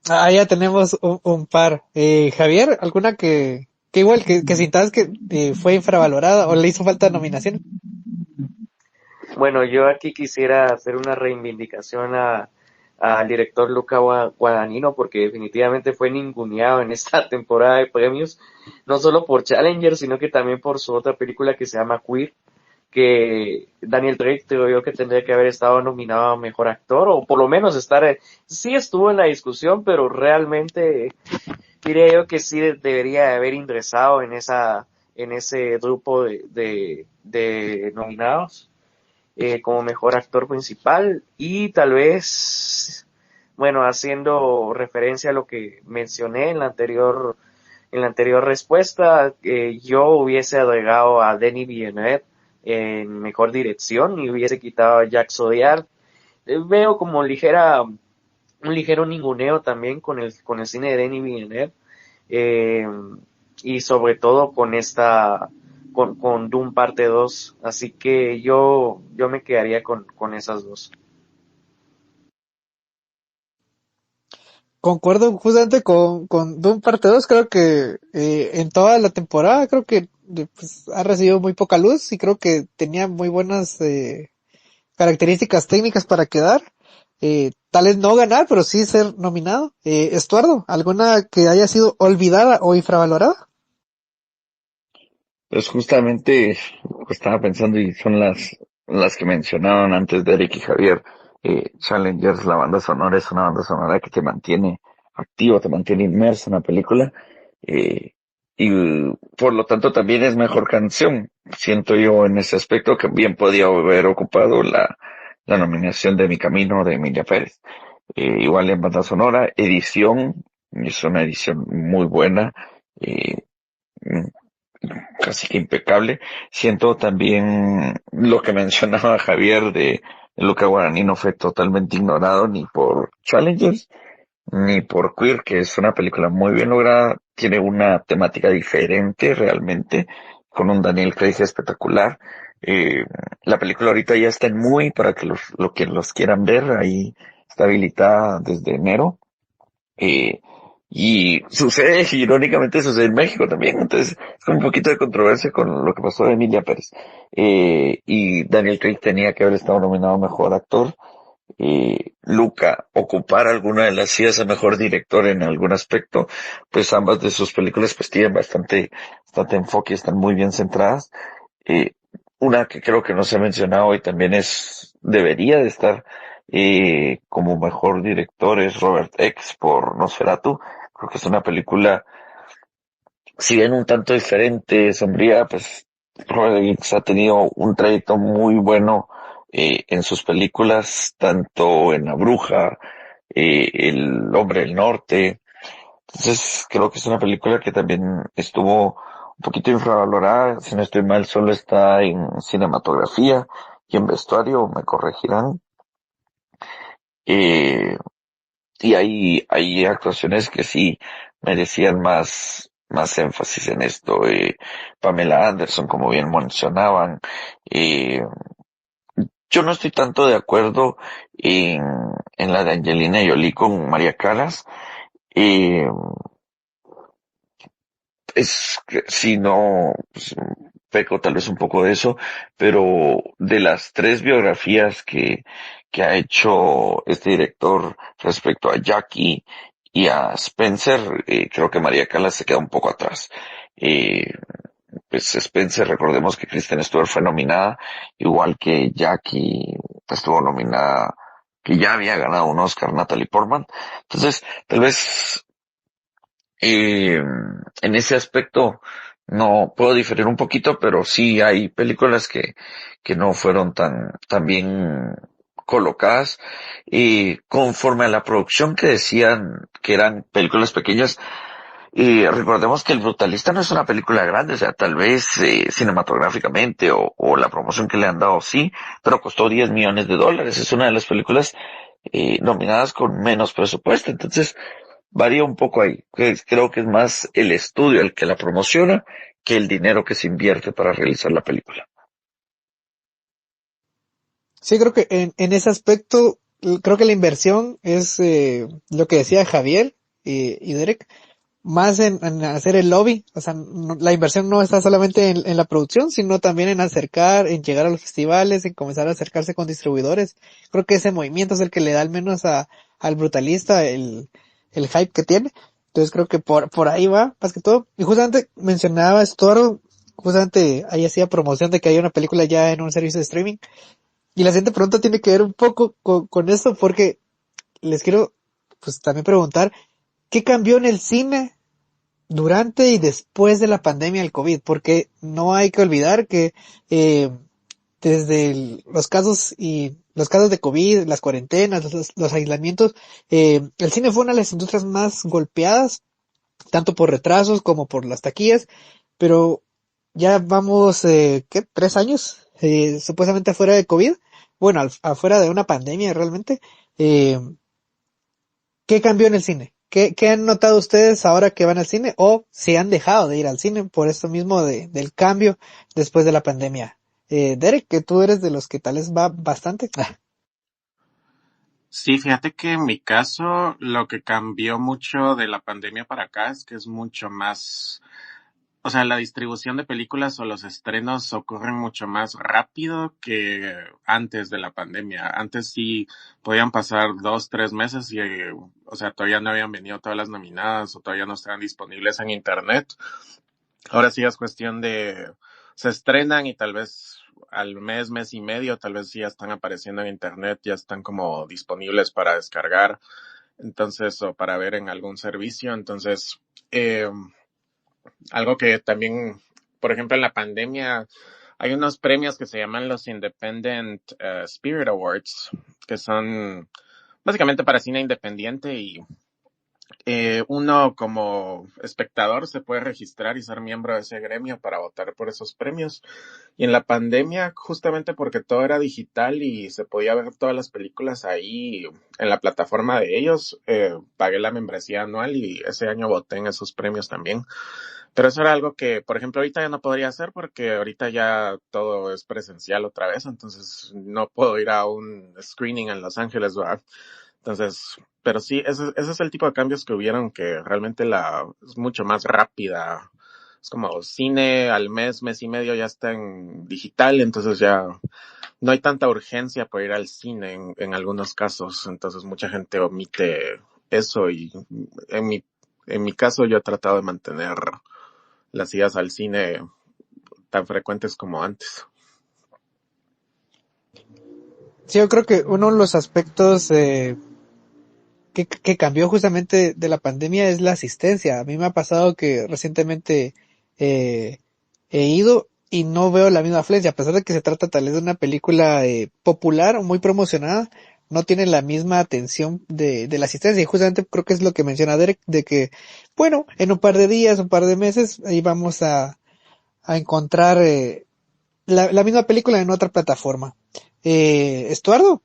Ah, ya tenemos un par. Javier, ¿alguna que igual que sintas que fue infravalorada o le hizo falta nominación? Bueno, yo aquí quisiera hacer una reivindicación al director Luca Guadagnino porque definitivamente fue ninguneado en esta temporada de premios, no solo por Challenger, sino que también por su otra película que se llama Queer, que Daniel Craig creo yo que tendría que haber estado nominado a Mejor Actor, o por lo menos sí estuvo en la discusión, pero realmente diría yo que sí debería haber ingresado en ese grupo de nominados como mejor actor principal y tal vez, bueno, haciendo referencia a lo que mencioné en la anterior respuesta, yo hubiese agregado a Denis Villeneuve en mejor dirección y hubiese quitado a Jacques Audiard. Veo como un ligero ninguneo también con el cine de Denis Villeneuve, eh, y sobre todo con Doom parte 2, así que yo me quedaría con esas dos. Concuerdo justamente con Doom parte 2, creo que en toda la temporada creo que pues, ha recibido muy poca luz y creo que tenía muy buenas características técnicas para quedar. tal vez no ganar, pero sí ser nominado. Estuardo, ¿alguna que haya sido olvidada o infravalorada? Pues justamente estaba pensando y son las que mencionaban antes de Eric y Javier. Challengers, la banda sonora es una banda sonora que te mantiene activo, te mantiene inmerso en la película. eh, y por lo tanto también es mejor canción. Siento yo en ese aspecto que bien podía haber ocupado la nominación de Mi Camino de Emilia Pérez. Igual en banda sonora, edición, es una edición muy buena. eh, Casi que impecable. Siento también lo que mencionaba Javier de Luca Guaraní no fue totalmente ignorado ni por Challengers ni por Queer, que es una película muy bien lograda, tiene una temática diferente realmente, con un Daniel Craig espectacular. Eh, la película ahorita ya está en muy para que lo que los quieran ver, ahí está habilitada desde enero. Eh, y sucede, irónicamente sucede en México también, entonces es como un poquito de controversia con lo que pasó de Emilia Pérez. Y Daniel Craig tenía que haber estado nominado a Mejor Actor. Luca ocupar alguna de las sillas a Mejor Director en algún aspecto, pues ambas de sus películas pues tienen bastante enfoque, están muy bien centradas. Eh, una que creo que no se ha mencionado y también debería de estar como mejor director es Robert X por Nosferatu. Creo que es una película, si bien un tanto diferente, sombría, pues Robert X ha tenido un trayecto muy bueno en sus películas, tanto en La Bruja, El Hombre del Norte. Entonces creo que es una película que también estuvo un poquito infravalorada, si no estoy mal, solo está en cinematografía y en vestuario, me corregirán. Eh, y hay actuaciones que sí merecían más énfasis en esto. Pamela Anderson, como bien mencionaban. Eh, yo no estoy tanto de acuerdo en, en la de Angelina Jolie con María Calas. Eh, es que si no, pues, peco tal vez un poco de eso, pero de las tres biografías que ha hecho este director respecto a Jackie y a Spencer, creo que María Callas se queda un poco atrás. Eh, pues Spencer, recordemos que Kristen Stewart fue nominada, igual que Jackie estuvo nominada, que ya había ganado un Oscar, Natalie Portman. Entonces, tal vez en ese aspecto no puedo diferir un poquito, pero sí hay películas que no fueron tan bien colocadas. Conforme a la producción que decían que eran películas pequeñas, recordemos que El Brutalista no es una película grande, o sea, tal vez cinematográficamente o la promoción que le han dado sí, pero costó $10 millones. Es una de las películas nominadas con menos presupuesto. Entonces, varía un poco ahí. Creo que es más el estudio el que la promociona que el dinero que se invierte para realizar la película. Sí, creo que en ese aspecto, creo que la inversión es lo que decía Javier y Derek, más en hacer el lobby. O sea, la inversión no está solamente en la producción, sino también en acercar, en llegar a los festivales, en comenzar a acercarse con distribuidores. Creo que ese movimiento es el que le da al menos al Brutalista el hype que tiene. Entonces creo que por ahí va, más que todo. Y justamente mencionaba Storo, justamente ahí hacía promoción de que hay una película ya en un servicio de streaming. Y la siguiente pregunta tiene que ver un poco con esto porque les quiero pues también preguntar, ¿qué cambió en el cine durante y después de la pandemia del COVID? Porque no hay que olvidar que desde los casos de COVID, las cuarentenas, los aislamientos, el cine fue una de las industrias más golpeadas, tanto por retrasos como por las taquillas, pero ya vamos, ¿qué? 3 años, supuestamente afuera de COVID, bueno, afuera de una pandemia realmente. Eh, ¿Qué cambió en el cine? ¿Qué han notado ustedes ahora que van al cine? O si han dejado de ir al cine por esto mismo del cambio después de la pandemia. Derek, que tú eres de los que tal vez va bastante. Sí, fíjate que en mi caso lo que cambió mucho de la pandemia para acá es que es mucho más o sea, la distribución de películas o los estrenos ocurren mucho más rápido que antes de la pandemia. Antes sí podían pasar 2, 3 meses y, o sea, todavía no habían venido todas las nominadas o todavía no estaban disponibles en internet. Ahora sí es cuestión de, se estrenan y tal vez al mes, mes y medio, tal vez sí ya están apareciendo en internet, ya están como disponibles para descargar, entonces, o para ver en algún servicio. Entonces, eh, algo que también, por ejemplo, en la pandemia, hay unos premios que se llaman los Independent Spirit Awards, que son básicamente para cine independiente y uno como espectador se puede registrar y ser miembro de ese gremio para votar por esos premios. Y en la pandemia, justamente porque todo era digital y se podía ver todas las películas ahí en la plataforma de ellos, pagué la membresía anual y ese año voté en esos premios también. Pero eso era algo que, por ejemplo, ahorita ya no podría hacer porque ahorita ya todo es presencial otra vez, entonces no puedo ir a un screening en Los Ángeles, ¿verdad? Entonces, pero sí, ese es el tipo de cambios que hubieron, que realmente es mucho más rápida. Es como cine al mes, mes y medio ya está en digital, entonces ya no hay tanta urgencia por ir al cine en algunos casos, entonces mucha gente omite eso y en mi caso yo he tratado de mantener las idas al cine tan frecuentes como antes. Sí, yo creo que uno de los aspectos que cambió justamente de la pandemia es la asistencia. A mí me ha pasado que recientemente eh, he ido y no veo la misma afluencia, a pesar de que se trata tal vez de una película popular o muy promocionada, no tiene la misma atención de la asistencia. Y justamente creo que es lo que menciona Derek, de que, bueno, en un par de días, un par de meses, ahí vamos a encontrar la misma película en otra plataforma. Estuardo,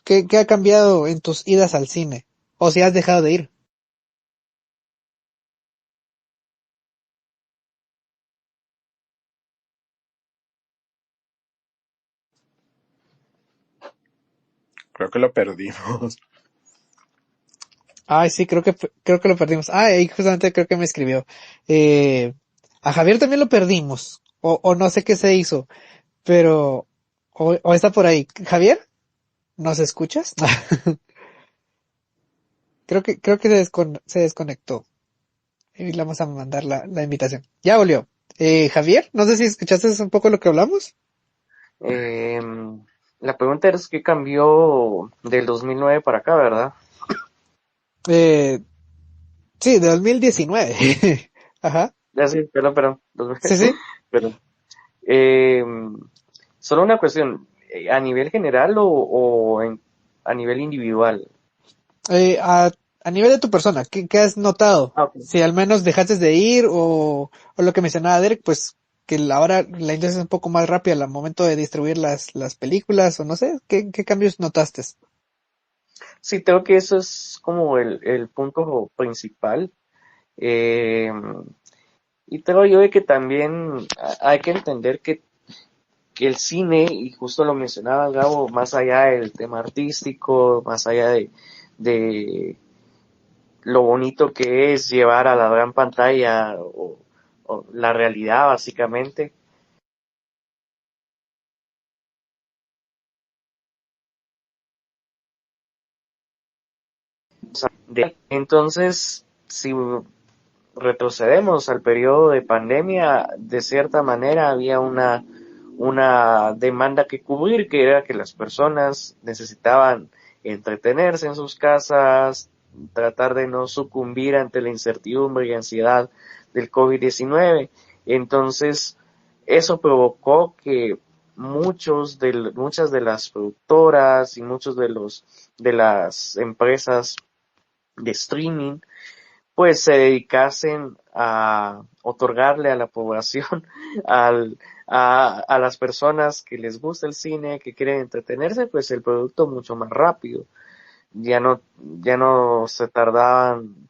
¿qué ha cambiado en tus idas al cine? ¿O si has dejado de ir? Creo que lo perdimos. Ay, sí, creo que lo perdimos. Ah, y justamente creo que me escribió. Eh, a Javier también lo perdimos. O no sé qué se hizo, pero, o está por ahí. Javier, ¿nos escuchas? Creo que se desconectó. Y le vamos a mandar la invitación. Ya volvió. Javier, no sé si escuchaste un poco lo que hablamos. Eh, la pregunta es qué cambió del 2009 para acá, ¿verdad? Eh, sí, de 2019. Ajá. Ya sí, perdón, Sí, sí. perdón. Eh, Solo una cuestión, ¿a nivel general a nivel individual? Eh, a, a nivel de tu persona, ¿qué has notado? Ah, ok. Si al menos dejaste de ir o lo que mencionaba Derek, pues que ahora la industria es un poco más rápida al momento de distribuir las películas o no sé, ¿qué cambios notaste? Sí, creo que eso es como el punto principal. Eh, y creo yo de que también hay que entender que el cine, y justo lo mencionaba Gabo, más allá del tema artístico, más allá de lo bonito que es llevar a la gran pantalla o la realidad básicamente. Entonces, si retrocedemos al periodo de pandemia, de cierta manera había una demanda que cubrir, que era que las personas necesitaban entretenerse en sus casas, tratar de no sucumbir ante la incertidumbre y ansiedad del COVID-19. Entonces, eso provocó que muchas de las productoras y muchos de las empresas de streaming pues se dedicasen a otorgarle a la población, a las personas que les gusta el cine, que quieren entretenerse, pues el producto mucho más rápido. Ya no se tardaban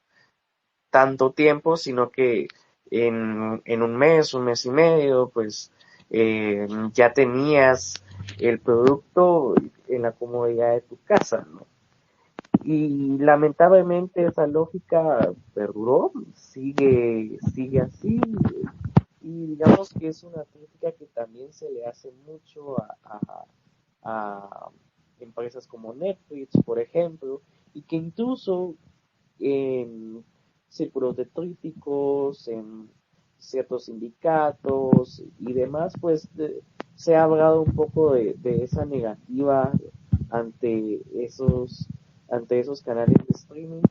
tanto tiempo, sino que en un mes y medio, pues ya tenías el producto en la comodidad de tu casa, ¿no? Y lamentablemente esa lógica perduró, sigue así, y digamos que es una crítica que también se le hace mucho a empresas como Netflix, por ejemplo, y que incluso en círculos de críticos, en ciertos sindicatos y demás, pues se ha hablado un poco de esa negativa ante ante esos canales de streaming,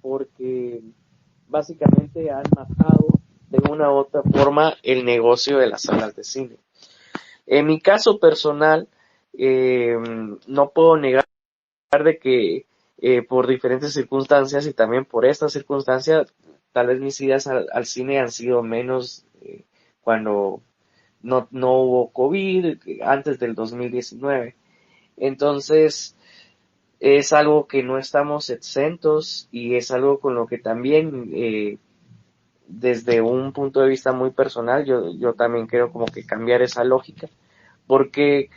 porque básicamente han matado de una u otra forma el negocio de las salas de cine. En mi caso personal, no puedo negar de que por diferentes circunstancias y también por esta circunstancia, tal vez mis idas al cine han sido menos cuando no hubo COVID, antes del 2019. Entonces, es algo que no estamos exentos y es algo con lo que también, desde un punto de vista muy personal, yo también quiero como que cambiar esa lógica, porque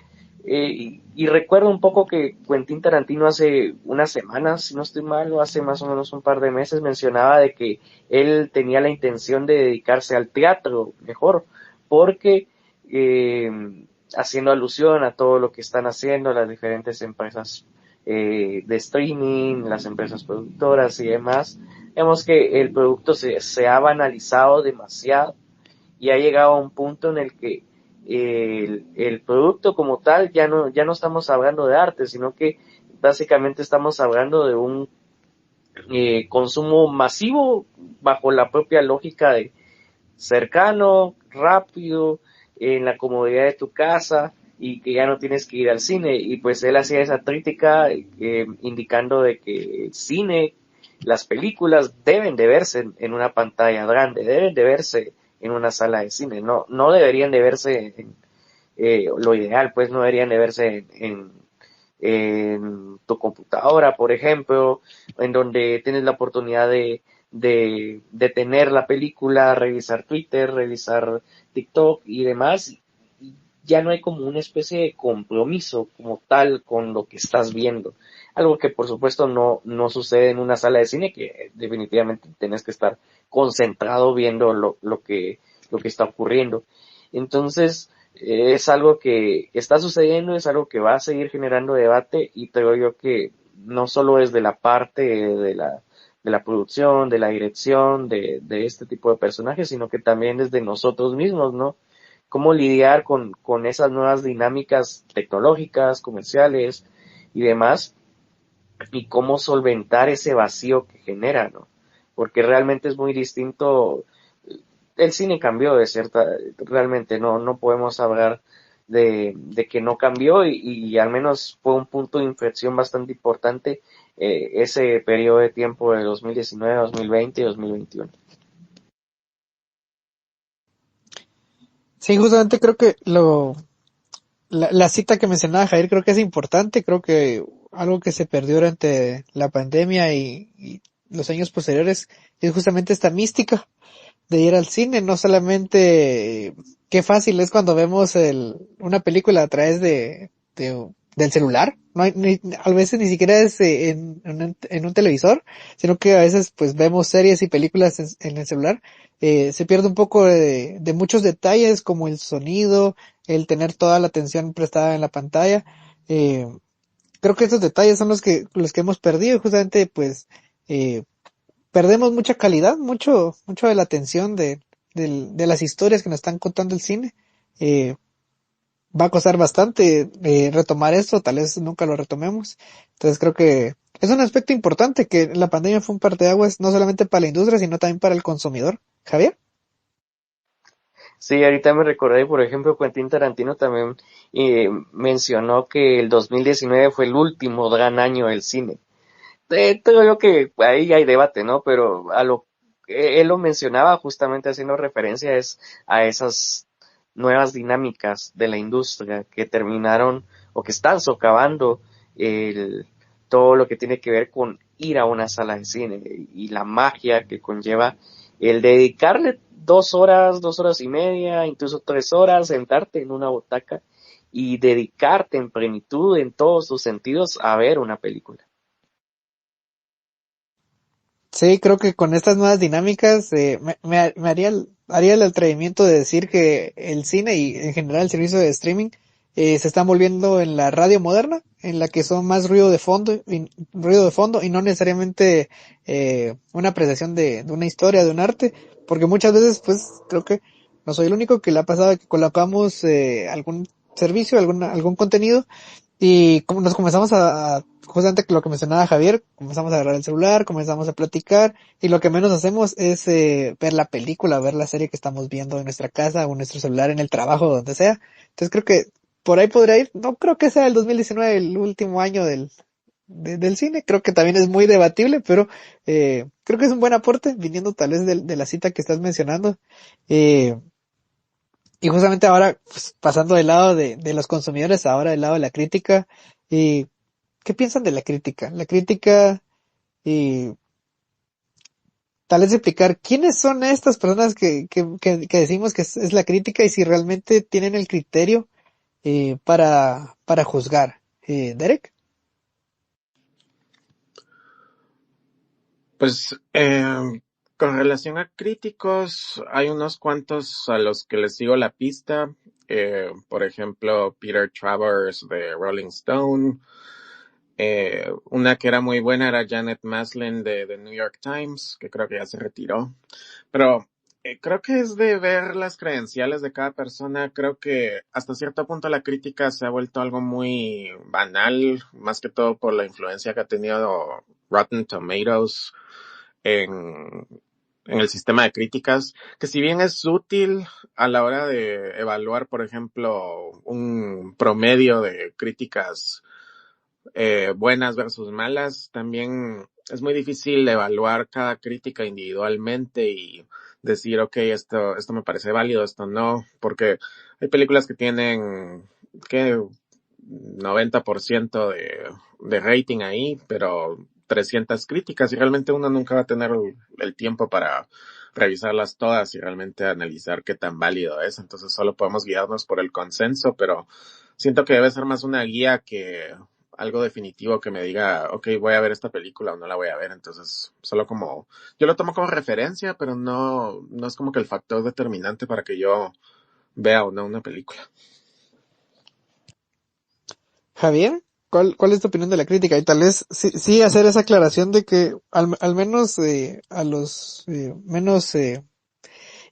y recuerdo un poco que Quentin Tarantino hace unas semanas, si no estoy mal, o hace más o menos un par de meses, mencionaba de que él tenía la intención de dedicarse al teatro mejor, porque eh, haciendo alusión a todo lo que están haciendo las diferentes empresas de streaming, las empresas productoras y demás, vemos que el producto se ha banalizado demasiado y ha llegado a un punto en el que el producto como tal ya no estamos hablando de arte, sino que básicamente estamos hablando de un consumo masivo bajo la propia lógica de cercano, rápido, en la comodidad de tu casa y que ya no tienes que ir al cine. Y pues él hacía esa crítica indicando de que el cine, las películas deben de verse en una pantalla grande, deben de verse en una sala de cine, no deberían de verse lo ideal, pues no deberían de verse en tu computadora, por ejemplo, en donde tienes la oportunidad de tener la película, revisar Twitter, revisar TikTok y demás. Ya no hay como una especie de compromiso como tal con lo que estás viendo. Algo que por supuesto no sucede en una sala de cine, que definitivamente tienes que estar concentrado viendo lo que está ocurriendo. Entonces, es algo que está sucediendo, es algo que va a seguir generando debate y creo yo que no solo es de la parte de la producción, de la dirección, de este tipo de personajes, sino que también es de nosotros mismos, ¿no? Cómo lidiar con esas nuevas dinámicas tecnológicas, comerciales y demás, y cómo solventar ese vacío que genera, ¿no? Porque realmente es muy distinto. El cine cambió de cierta, realmente no podemos hablar de que no cambió y al menos fue un punto de inflexión bastante importante ese periodo de tiempo de 2019, 2020 y 2021. Sí, justamente creo que la cita que mencionaba Jair creo que es importante, creo que algo que se perdió durante la pandemia y los años posteriores es justamente esta mística de ir al cine, no solamente qué fácil es cuando vemos una película a través del celular, no hay, a veces ni siquiera es en un televisor, sino que a veces pues vemos series y películas en el celular, se pierde un poco de muchos detalles como el sonido, el tener toda la atención prestada en la pantalla, eh, creo que estos detalles son los que hemos perdido, justamente pues, perdemos mucha calidad, mucho de la atención de las historias que nos están contando el cine. Eh, Va a costar bastante retomar esto, tal vez nunca lo retomemos. Entonces creo que es un aspecto importante que la pandemia fue un parteaguas no solamente para la industria, sino también para el consumidor. Javier. Sí, ahorita me recordé, por ejemplo, Quentin Tarantino también mencionó que el 2019 fue el último gran año del cine. Creo yo que ahí hay debate, ¿no? Pero a lo él lo mencionaba justamente haciendo referencia es a esas nuevas dinámicas de la industria que terminaron o que están socavando el, todo lo que tiene que ver con ir a una sala de cine y la magia que conlleva el dedicarle 2 horas, 2 horas y media, incluso 3 horas, sentarte en una butaca y dedicarte en plenitud en todos tus sentidos a ver una película. Sí, creo que con estas nuevas dinámicas me haría haría el atrevimiento de decir que el cine y en general el servicio de streaming se están volviendo en la radio moderna, en la que son más ruido de fondo y no necesariamente una apreciación de una historia, de un arte, porque muchas veces, pues, creo que no soy el único que le ha pasado que colocamos algún servicio, algún contenido y como nos comenzamos justamente lo que mencionaba Javier, comenzamos a agarrar el celular, comenzamos a platicar y lo que menos hacemos es ver la película, ver la serie que estamos viendo en nuestra casa o en nuestro celular, en el trabajo, donde sea. Entonces creo que por ahí podría ir. No creo que sea el 2019 el último año del cine. Creo que también es muy debatible, pero creo que es un buen aporte viniendo tal vez de la cita que estás mencionando. Eh, y justamente ahora, pues, pasando del lado de los consumidores, ahora del lado de la crítica, y ¿qué piensan de la crítica? La crítica, y tal vez explicar quiénes son estas personas que decimos que es la crítica y si realmente tienen el criterio para juzgar. Derek. Pues con relación a críticos, hay unos cuantos a los que les sigo la pista. Por ejemplo, Peter Travers de Rolling Stone. Una que era muy buena era Janet Maslin de The New York Times, que creo que ya se retiró. Pero creo que es de ver las credenciales de cada persona. Creo que hasta cierto punto la crítica se ha vuelto algo muy banal, más que todo por la influencia que ha tenido Rotten Tomatoes en, en el sistema de críticas, que si bien es útil a la hora de evaluar, por ejemplo, un promedio de críticas buenas versus malas, también es muy difícil evaluar cada crítica individualmente y decir, ok, esto me parece válido, esto no, porque hay películas que tienen que 90% de rating ahí, pero 300 críticas y realmente uno nunca va a tener el tiempo para revisarlas todas y realmente analizar qué tan válido es. Entonces solo podemos guiarnos por el consenso, pero siento que debe ser más una guía que algo definitivo que me diga, ok, voy a ver esta película o no la voy a ver. Entonces, solo como, yo lo tomo como referencia, pero no es como que el factor determinante para que yo vea o no una película. Javier, ¿cuál es tu opinión de la crítica? Y tal vez sí hacer esa aclaración de que al menos a los menos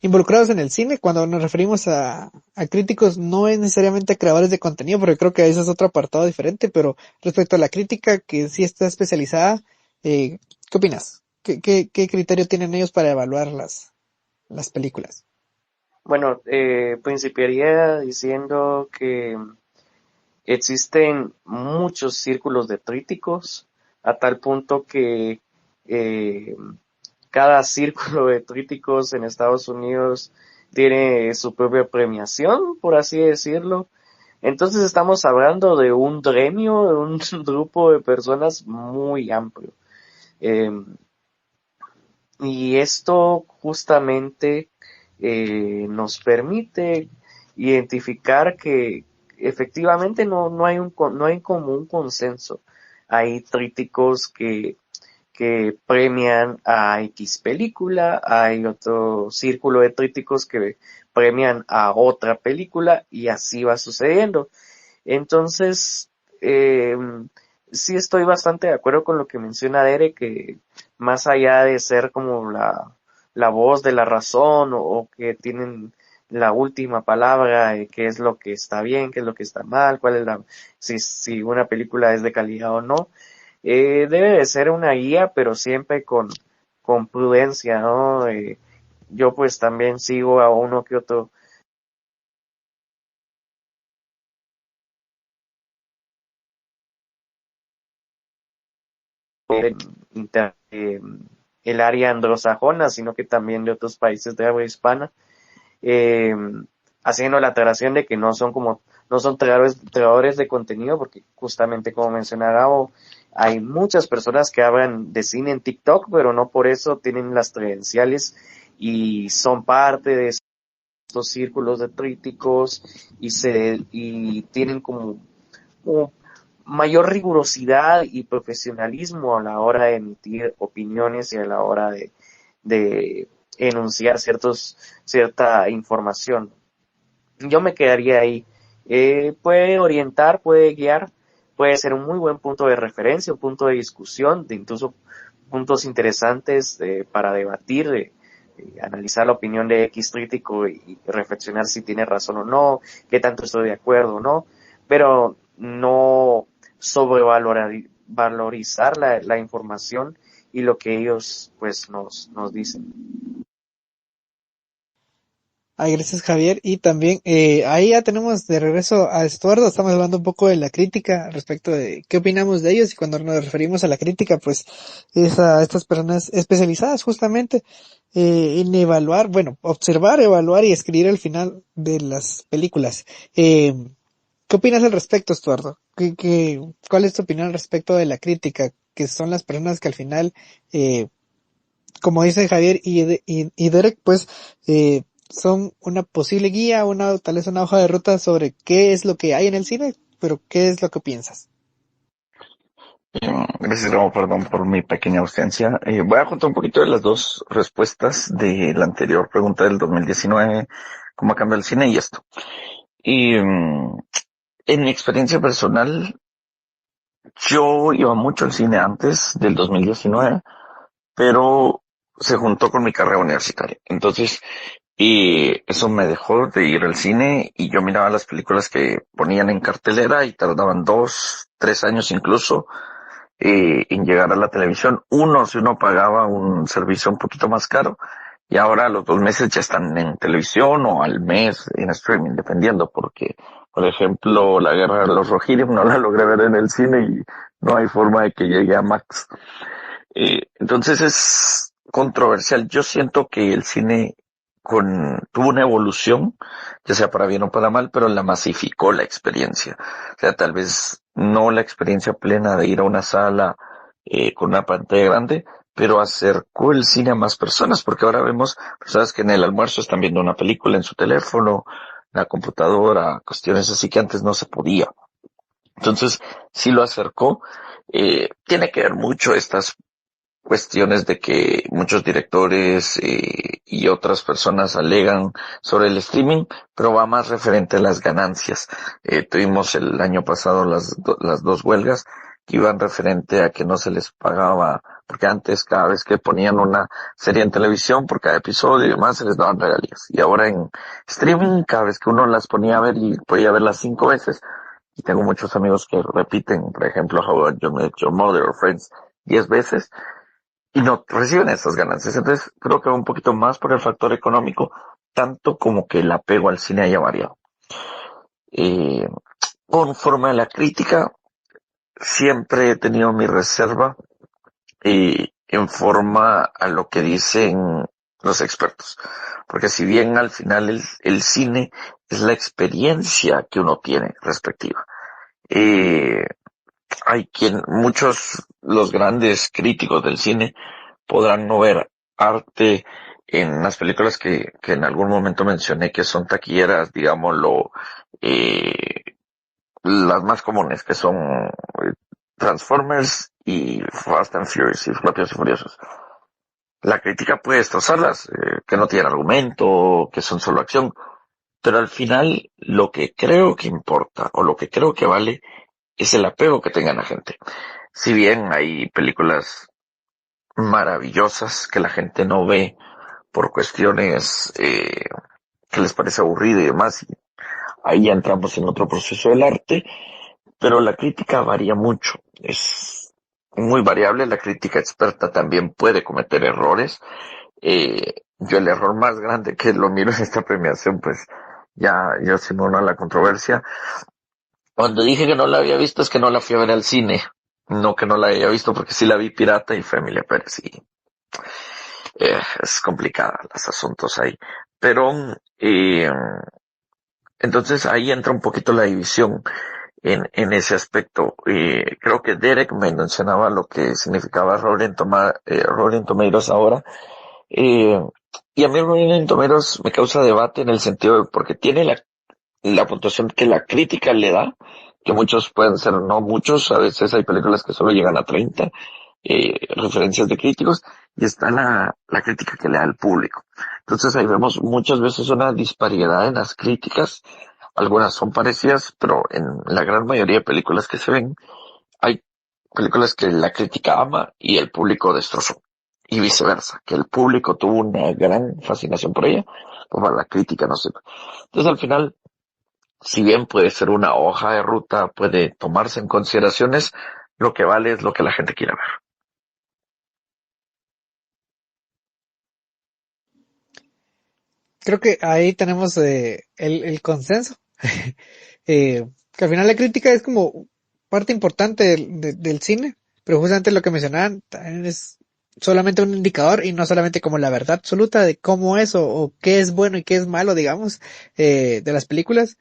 involucrados en el cine, cuando nos referimos a críticos, no es necesariamente a creadores de contenido, porque creo que ese es otro apartado diferente, pero respecto a la crítica que sí está especializada, ¿qué opinas? ¿Qué criterio tienen ellos para evaluar las películas? Bueno, principiaría diciendo que existen muchos círculos de críticos, a tal punto que eh, cada círculo de críticos en Estados Unidos tiene su propia premiación, por así decirlo. Entonces estamos hablando de un gremio, de un grupo de personas muy amplio. Eh, y esto justamente nos permite identificar que efectivamente no hay no hay como un consenso. Hay críticos que premian a X película, hay otro círculo de críticos que premian a otra película y así va sucediendo. Entonces, sí estoy bastante de acuerdo con lo que menciona Derek, que más allá de ser como la voz de la razón o que tienen la última palabra de qué es lo que está bien, qué es lo que está mal, cuál es si una película es de calidad o no, debe de ser una guía, pero siempre con prudencia, ¿no? Yo pues también sigo a uno que otro eh, el área anglosajona, sino que también de otros países de habla hispana, eh, haciendo la aclaración de que no son creadores de contenido, porque justamente como mencionaba Gabo, hay muchas personas que hablan de cine en TikTok, pero no por eso tienen las credenciales y son parte de estos círculos de críticos y tienen como mayor rigurosidad y profesionalismo a la hora de emitir opiniones y a la hora de enunciar cierta información. Yo me quedaría ahí. Puede orientar, puede guiar, puede ser un muy buen punto de referencia, un punto de discusión, de incluso puntos interesantes para debatir, analizar la opinión de X crítico y reflexionar si tiene razón o no, qué tanto estoy de acuerdo o no, pero no sobrevalorizar la información y lo que ellos pues nos dicen. Ay, gracias Javier. Y también ahí ya tenemos de regreso a Estuardo. Estamos hablando un poco de la crítica respecto de qué opinamos de ellos y cuando nos referimos a la crítica pues es a estas personas especializadas justamente en evaluar, bueno, observar, evaluar y escribir el final de las películas. ¿Qué opinas al respecto, Estuardo? ¿Cuál es tu opinión al respecto de la crítica? Que son las personas que al final como dicen Javier y Derek, pues son una posible guía, tal vez una hoja de ruta sobre qué es lo que hay en el cine, pero qué es lo que piensas. Gracias, Ramo, perdón por mi pequeña ausencia. Voy a contar un poquito de las dos respuestas de la anterior pregunta del 2019, cómo ha cambiado el cine y esto. Y en mi experiencia personal, yo iba mucho al cine antes del 2019, pero se juntó con mi carrera universitaria. Entonces, y eso me dejó de ir al cine y yo miraba las películas que ponían en cartelera y tardaban 2, 3 años incluso en llegar a la televisión. Si uno pagaba un servicio un poquito más caro y ahora a los 2 meses ya están en televisión o al mes en streaming, dependiendo, porque, por ejemplo, La Guerra de los Rohirrim no la logré ver en el cine y no hay forma de que llegue a Max. Entonces es controversial. Yo siento que el cine tuvo una evolución, ya sea para bien o para mal, pero la masificó la experiencia. O sea, tal vez no la experiencia plena de ir a una sala con una pantalla grande, pero acercó el cine a más personas, porque ahora vemos personas que en el almuerzo están viendo una película en su teléfono, en la computadora, cuestiones así que antes no se podía. Entonces, sí lo acercó. Tiene que ver mucho estas cuestiones de que muchos directores y otras personas alegan sobre el streaming, pero va más referente a las ganancias. Tuvimos el año pasado las dos huelgas que iban referente a que no se les pagaba, porque antes cada vez que ponían una serie en televisión por cada episodio y demás se les daban regalías. Y ahora en streaming, cada vez que uno las ponía a ver y podía verlas 5 veces, y tengo muchos amigos que repiten, por ejemplo, How I Met Your Mother o Friends 10 veces, y no reciben esas ganancias. Entonces, creo que va un poquito más por el factor económico, tanto como que el apego al cine haya variado. Por forma de la crítica, siempre he tenido mi reserva en forma a lo que dicen los expertos. Porque si bien al final el cine es la experiencia que uno tiene respectiva. Los grandes críticos del cine podrán no ver arte en las películas que en algún momento mencioné que son taquilleras, digámoslo, las más comunes, que son Transformers y Fast and Furious y Rápidos y Furiosos. La crítica puede destrozarlas, que no tienen argumento, que son solo acción, pero al final lo que creo que importa o lo que creo que vale es el apego que tenga la gente. Si bien hay películas maravillosas que la gente no ve por cuestiones que les parece aburrido y demás, y ahí ya entramos en otro proceso del arte, pero la crítica varía mucho, es muy variable, la crítica experta también puede cometer errores. Yo el error más grande que lo miro en esta premiación, pues yo sin uno a la controversia, cuando dije que no la había visto es que no la fui a ver al cine, no que no la haya visto porque sí la vi pirata y fue Emilia Pérez y es complicada los asuntos ahí. Pero entonces ahí entra un poquito la división en ese aspecto. Creo que Derek me mencionaba lo que significaba Rotten Tomatoes ahora. Eh, y a mí Rotten Tomatoes me causa debate en el sentido de porque tiene la puntuación que la crítica le da, que muchos pueden ser, no muchos, a veces hay películas que solo llegan a 30, referencias de críticos, y está la crítica que le da el público. Entonces ahí vemos muchas veces una disparidad en las críticas. Algunas son parecidas, pero en la gran mayoría de películas que se ven, hay películas que la crítica ama y el público destrozó. Y viceversa, que el público tuvo una gran fascinación por ella, pues para la crítica no sé. Entonces al final, si bien puede ser una hoja de ruta, puede tomarse en consideraciones, lo que vale es lo que la gente quiere ver. Creo que ahí tenemos el consenso. Que al final la crítica es como parte importante del cine, pero justamente lo que mencionaban también es solamente un indicador y no solamente como la verdad absoluta de cómo es o qué es bueno y qué es malo, digamos, de las películas.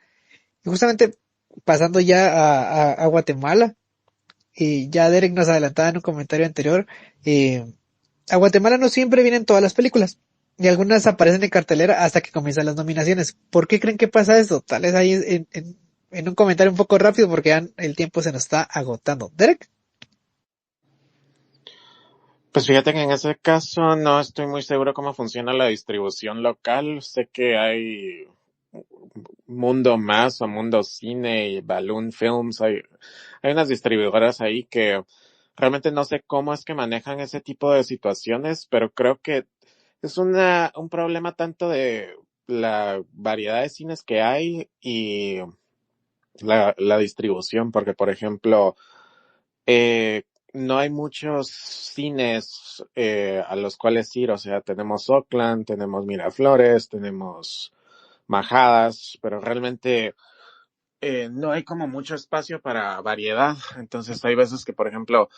Y justamente pasando ya a Guatemala, y ya Derek nos adelantaba en un comentario anterior, eh, a Guatemala no siempre vienen todas las películas. Y algunas aparecen en cartelera hasta que comienzan las nominaciones. ¿Por qué creen que pasa eso? Tal vez ahí en un comentario un poco rápido porque ya el tiempo se nos está agotando. Derek. Pues fíjate que en ese caso no estoy muy seguro cómo funciona la distribución local. Sé que hay Mundo Más o Mundo Cine y Balloon Films. Hay unas distribuidoras ahí que realmente no sé cómo es que manejan ese tipo de situaciones, pero creo que es un problema tanto de la variedad de cines que hay y la distribución, porque por ejemplo, eh, no hay muchos cines a los cuales ir, o sea, tenemos Oakland, tenemos Miraflores, tenemos Majadas, pero realmente no hay como mucho espacio para variedad. Entonces hay veces que, por ejemplo,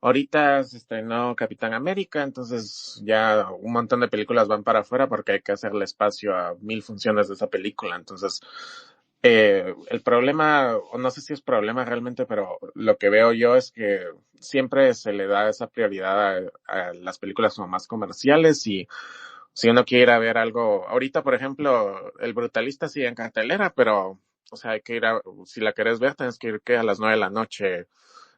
ahorita se estrenó Capitán América, entonces ya un montón de películas van para afuera porque hay que hacerle espacio a 1000 funciones de esa película. Entonces, el problema, o no sé si es problema realmente, pero lo que veo yo es que siempre se le da esa prioridad a las películas como más comerciales y si uno quiere ir a ver algo, ahorita por ejemplo, El Brutalista sigue en cartelera, pero, o sea, hay que ir si la querés ver, tienes que ir que a las 9 de la noche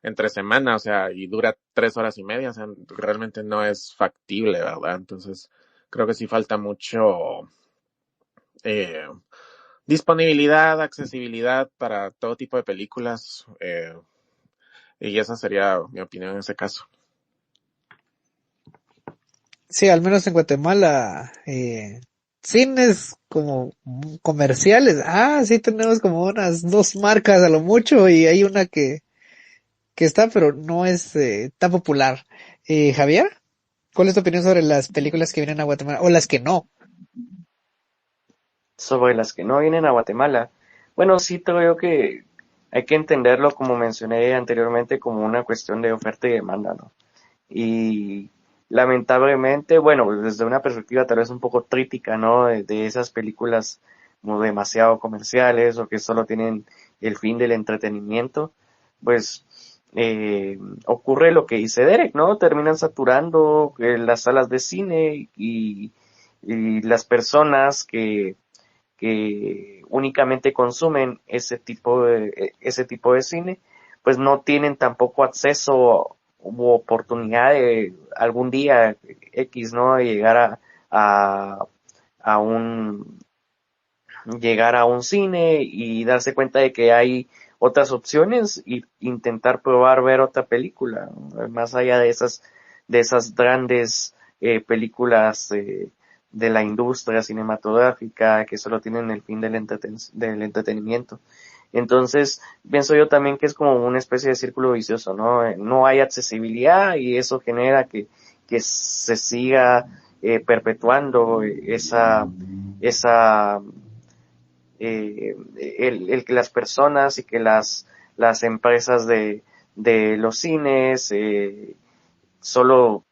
entre semana, o sea, y dura 3 horas y media, o sea, realmente no es factible, ¿verdad? Entonces, creo que sí falta mucho, eh, disponibilidad, accesibilidad para todo tipo de películas, y esa sería mi opinión en ese caso. Sí, al menos en Guatemala, cines como comerciales. Ah, sí tenemos como unas 2 marcas a lo mucho y hay una que está, pero no es tan popular. Javier, ¿cuál es tu opinión sobre las películas que vienen a Guatemala o las que no? Sobre las que no vienen a Guatemala. Bueno, sí creo que hay que entenderlo, como mencioné anteriormente, como una cuestión de oferta y demanda, ¿no? Y lamentablemente, bueno, desde una perspectiva tal vez un poco crítica, ¿no? De esas películas como demasiado comerciales o que solo tienen el fin del entretenimiento, pues ocurre lo que dice Derek, ¿no? Terminan saturando las salas de cine y las personas que únicamente consumen ese tipo de cine, pues no tienen tampoco acceso u oportunidad de algún día X, ¿no? De a, a un, llegar a un cine y darse cuenta de que hay otras opciones y intentar probar ver otra película, ¿no? Más allá de esas grandes películas de la industria cinematográfica que solo tienen el fin del entretenimiento. Entonces, pienso yo también que es como una especie de círculo vicioso, ¿no? No hay accesibilidad y eso genera que se siga perpetuando esa el que las personas y que las empresas de los cines solo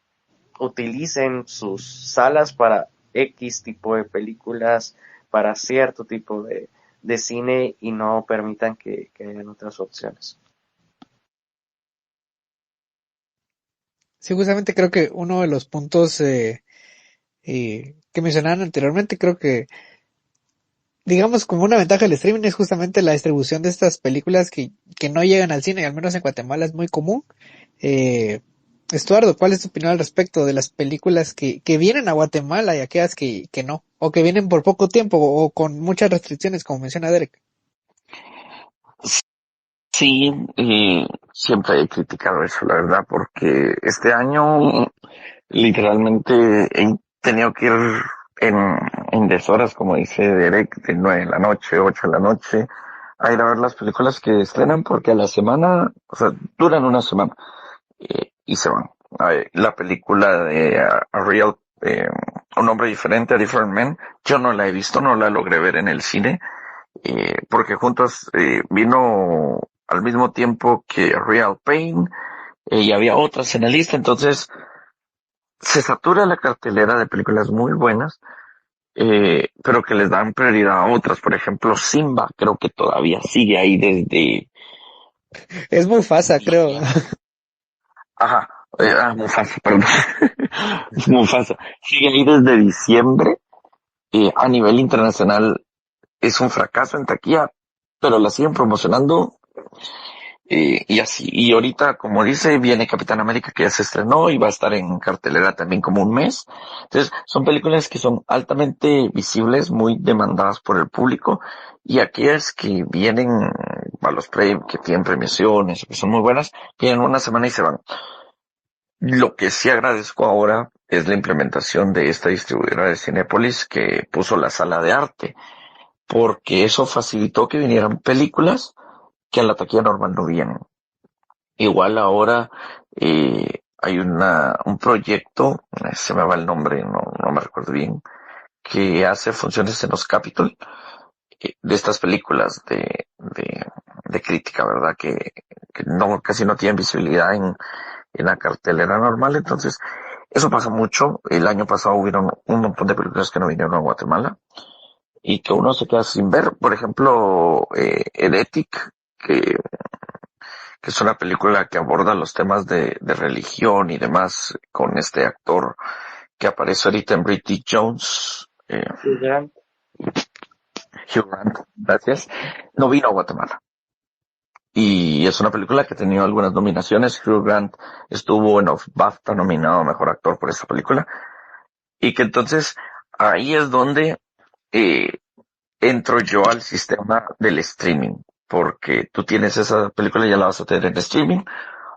utilicen sus salas para X tipo de películas, para cierto tipo de cine y no permitan que hayan otras opciones. Sí, justamente creo que uno de los puntos que mencionaban anteriormente, creo que digamos como una ventaja del streaming es justamente la distribución de estas películas que no llegan al cine, al menos en Guatemala es muy común. Eh, Estuardo, ¿cuál es tu opinión al respecto de las películas que vienen a Guatemala y aquellas que no? O que vienen por poco tiempo o con muchas restricciones, como menciona Derek. Sí, siempre he criticado eso, la verdad, porque este año literalmente he tenido que ir en deshoras, como dice Derek, de 9 de la noche, 8 de la noche, a ir a ver las películas que estrenan, porque a la semana, o sea, duran una semana, y se van. A ver, la película de A Real, Un hombre diferente, A Different Man, yo no la he visto, no la logré ver en el cine, porque juntos vino al mismo tiempo que Real Pain, y había otras en la lista, entonces se satura la cartelera de películas muy buenas, pero que les dan prioridad a otras. Por ejemplo, Simba creo que todavía sigue ahí desde Es Mufasa, creo. diciembre. Ajá, Mufasa, perdón. Es Mufasa. Sigue ahí desde diciembre. A nivel internacional es un fracaso en taquilla, pero la siguen promocionando. Y así, y ahorita, como dice, viene Capitán América que ya se estrenó y va a estar en cartelera también como un mes. Entonces, son películas que son altamente visibles, muy demandadas por el público, y aquellas que vienen a los que tienen premiaciones, que son muy buenas, vienen una semana y se van. Lo que sí agradezco ahora es la implementación de esta distribuidora de Cinépolis que puso la sala de arte, porque eso facilitó que vinieran películas que a la taquilla normal no vienen. Igual ahora hay un proyecto, se me va el nombre, no me recuerdo bien, que hace funciones en los Capitol de estas películas de crítica, ¿verdad? Que no, casi no tienen visibilidad en la cartelera normal. Entonces, eso pasa mucho. El año pasado hubieron un montón de películas que no vinieron a Guatemala y que uno se queda sin ver. Por ejemplo, Heretic, que es una película que aborda los temas de religión y demás con este actor que aparece ahorita en Bridget Jones, Hugh Grant. Hugh Grant, gracias, no vino a Guatemala. Y es una película que ha tenido algunas nominaciones. Hugh Grant estuvo en los BAFTA nominado a Mejor Actor por esta película. Y que entonces ahí es donde eh, entro yo al sistema del streaming. Porque tú tienes esa película y ya la vas a tener en streaming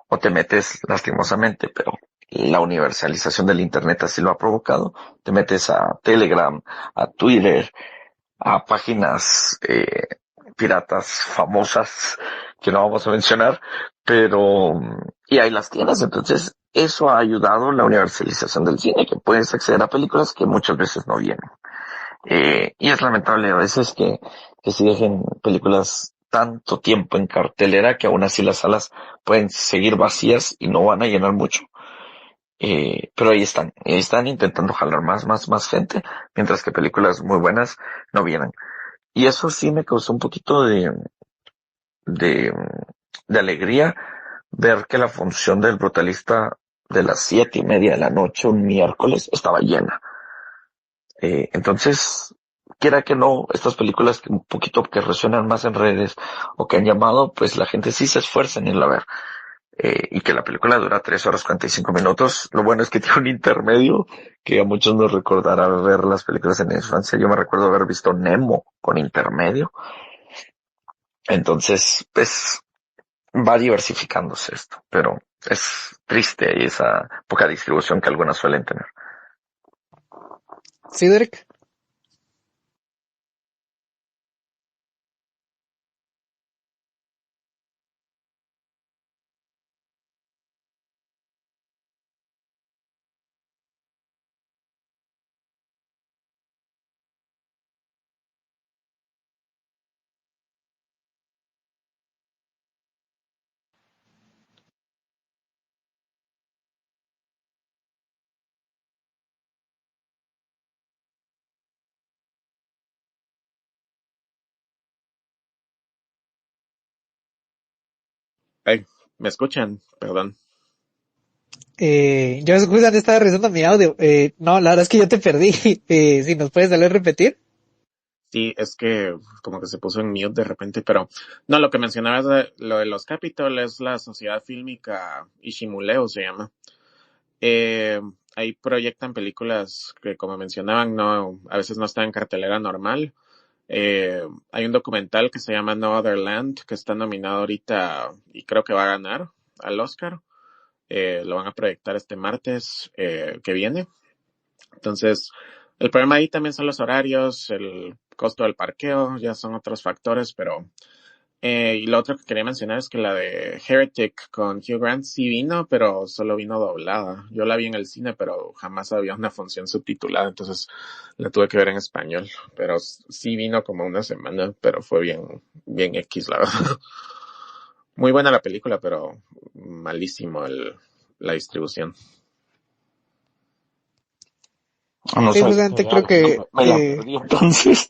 o te metes lastimosamente, pero la universalización del Internet así lo ha provocado. Te metes a Telegram, a Twitter, a páginas piratas famosas que no vamos a mencionar, pero y ahí las tienes. Entonces eso ha ayudado la universalización del cine, que puedes acceder a películas que muchas veces no vienen. Y es lamentable a veces que se dejen películas tanto tiempo en cartelera que aún así las salas pueden seguir vacías y no van a llenar mucho. Pero ahí están intentando jalar más gente, mientras que películas muy buenas no vienen. Y eso sí me causó un poquito de, de alegría ver que la función del Brutalista de las 7:30 de la noche, un miércoles, estaba llena. Entonces, quiera que no, estas películas que un poquito que resuenan más en redes o que han llamado, pues la gente sí se esfuerza en irla a ver. Y que la película dura 3 horas 45 minutos. Lo bueno es que tiene un intermedio que a muchos nos recordará ver las películas en la infancia. Yo me recuerdo haber visto Nemo con intermedio. Entonces, pues, va diversificándose esto, pero es triste esa poca distribución que algunas suelen tener. ¿Sí, Derek? Ay, ¿me escuchan? Perdón. Yo justamente estaba revisando mi audio. No, la verdad es que yo te perdí. Si nos puedes darle a repetir. Sí, es que como que se puso en mute de repente, pero no, lo que mencionabas de lo de los Capitol es la Sociedad Fílmica Ishimuleo se llama. Eh, Ahí proyectan películas que, como mencionaban, no, a veces no están en cartelera normal. Hay un documental que se llama No Other Land, que está nominado ahorita y creo que va a ganar al Oscar. Lo van a proyectar este martes que viene. Entonces, el problema ahí también son los horarios, el costo del parqueo, ya son otros factores, pero y lo otro que quería mencionar es que la de Heretic con Hugh Grant sí vino, pero solo vino doblada. Yo la vi en el cine, pero jamás había una función subtitulada, entonces la tuve que ver en español. Pero sí vino como una semana, pero fue bien, bien X, la verdad. Muy buena la película, pero malísimo la distribución. No Sí, sabía que justamente había creo que venido, me la perdí entonces.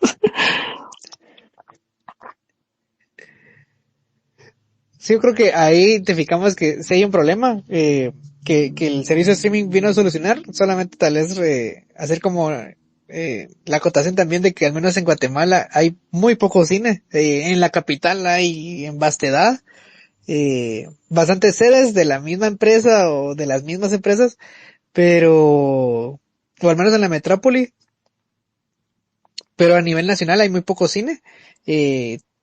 sí, yo creo que ahí identificamos que sí hay un problema, que el servicio de streaming vino a solucionar, solamente tal vez hacer como la acotación también de que al menos en Guatemala hay muy poco cine, en la capital hay en vastedad, bastantes sedes de la misma empresa o de las mismas empresas, pero, o al menos en la metrópoli, pero a nivel nacional hay muy poco cine.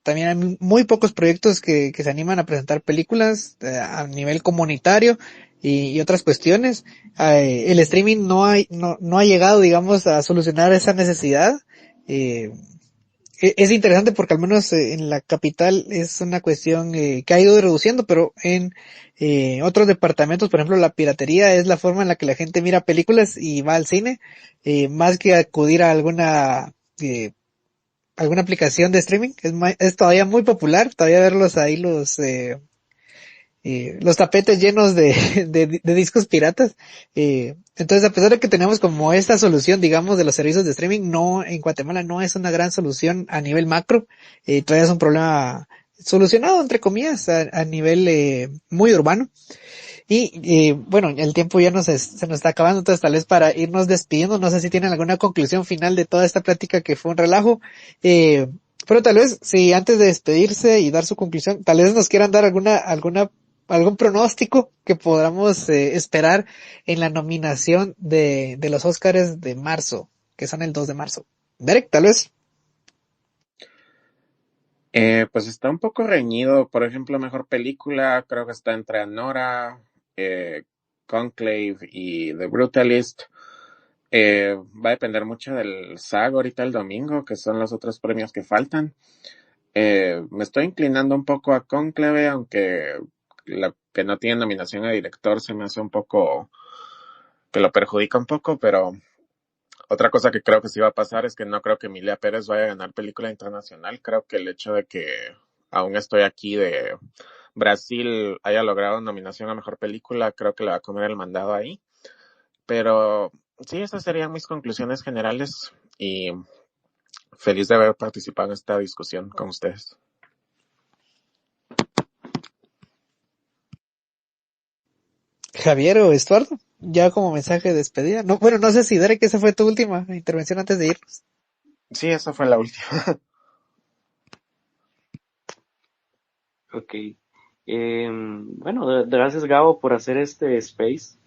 También hay muy pocos proyectos que se animan a presentar películas a nivel comunitario y otras cuestiones. El streaming no ha llegado, digamos, a solucionar esa necesidad. Eh, es interesante porque al menos en la capital es una cuestión que ha ido reduciendo, pero en otros departamentos, por ejemplo, la piratería es la forma en la que la gente mira películas y va al cine, más que acudir a alguna aplicación de streaming. Es todavía muy popular, todavía verlos ahí los tapetes llenos de discos piratas. Entonces, a pesar de que tenemos como esta solución, digamos, de los servicios de streaming, no, en Guatemala no es una gran solución a nivel macro. Todavía es un problema solucionado, entre comillas, a nivel muy urbano. Y bueno, el tiempo ya se nos está acabando, entonces tal vez para irnos despidiendo, no sé si tienen alguna conclusión final de toda esta plática que fue un relajo, eh, pero tal vez si antes de despedirse y dar su conclusión, tal vez nos quieran dar algún pronóstico que podamos esperar en la nominación de los Óscares de marzo, que son el 2 de marzo. Derek, tal vez. Pues está un poco reñido. Por ejemplo, mejor película, creo que está entre Anora, Conclave y The Brutalist. Va a depender mucho del SAG ahorita el domingo, que son los otros premios que faltan. Me estoy inclinando un poco a Conclave, aunque la que no tiene nominación a director se me hace un poco, que lo perjudica un poco, pero otra cosa que creo que sí va a pasar es que no creo que Emilia Pérez vaya a ganar película internacional. Creo que el hecho de que aún estoy aquí de Brasil haya logrado nominación a mejor película, creo que le va a comer el mandado ahí. Pero sí, esas serían mis conclusiones generales y feliz de haber participado en esta discusión con ustedes. Javier o Estuardo, ya como mensaje de despedida. No, bueno, no sé si Derek, esa fue tu última intervención antes de irnos. Sí, esa fue la última. Ok. Bueno, gracias Gabo por hacer este space.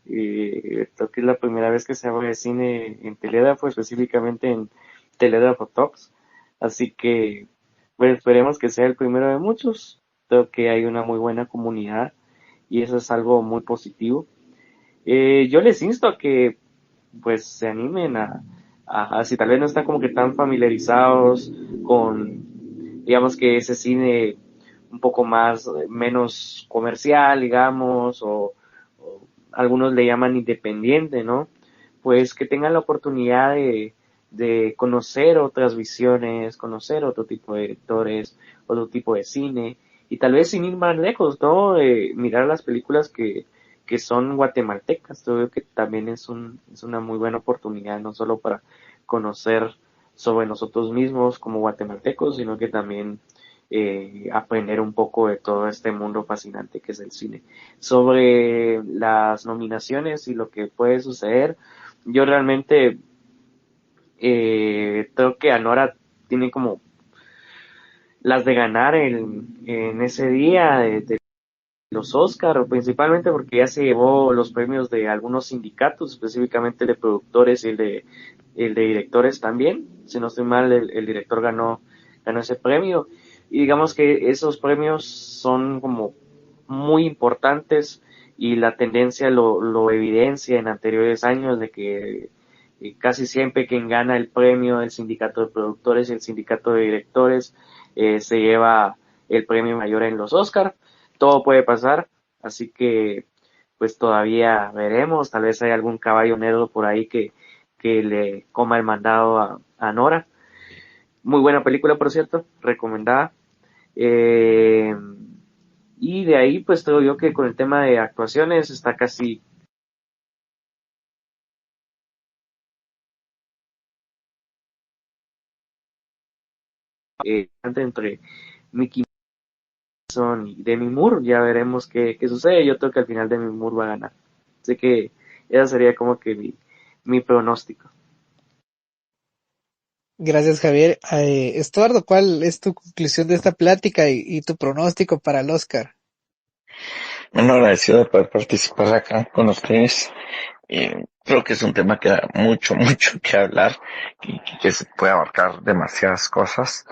Creo que es la primera vez que se habla de cine en Telégrafo, específicamente en Telégrafo Talks. Así que, bueno, esperemos que sea el primero de muchos. Creo que hay una muy buena comunidad y eso es algo muy positivo. Yo les insto a que, pues, se animen si tal vez no están como que tan familiarizados con, digamos que ese cine un poco más, menos comercial, digamos, o algunos le llaman independiente, ¿no? Pues que tengan la oportunidad de conocer otras visiones, conocer otro tipo de directores, otro tipo de cine, y tal vez sin ir más lejos, ¿no? Mirar las películas que son guatemaltecas. Yo creo que también es una muy buena oportunidad, no solo para conocer sobre nosotros mismos como guatemaltecos, sino que también aprender un poco de todo este mundo fascinante que es el cine. Sobre las nominaciones y lo que puede suceder, yo realmente creo que Anora tiene como las de ganar en ese día, de los Oscar, principalmente porque ya se llevó los premios de algunos sindicatos, específicamente el de productores y el de directores también. Si no estoy mal, el director ganó ese premio. Y digamos que esos premios son como muy importantes y la tendencia lo evidencia en anteriores años de que casi siempre quien gana el premio, el sindicato de productores y el sindicato de directores, se lleva el premio mayor en los Oscar. Todo puede pasar, así que pues todavía veremos, tal vez hay algún caballo negro por ahí que le coma el mandado a Nora. Muy buena película, por cierto, recomendada. Eh, y de ahí pues creo yo que con el tema de actuaciones está casi entre Mickey Son y Demi Moore, ya veremos qué sucede. Yo creo que al final Demi Moore va a ganar. Así que esa sería como que mi pronóstico. Gracias, Javier. Estuardo, ¿cuál es tu conclusión de esta plática y tu pronóstico para el Oscar? Bueno, agradecido de poder participar acá con ustedes. Creo que es un tema que da mucho, mucho que hablar y que se puede abarcar demasiadas cosas.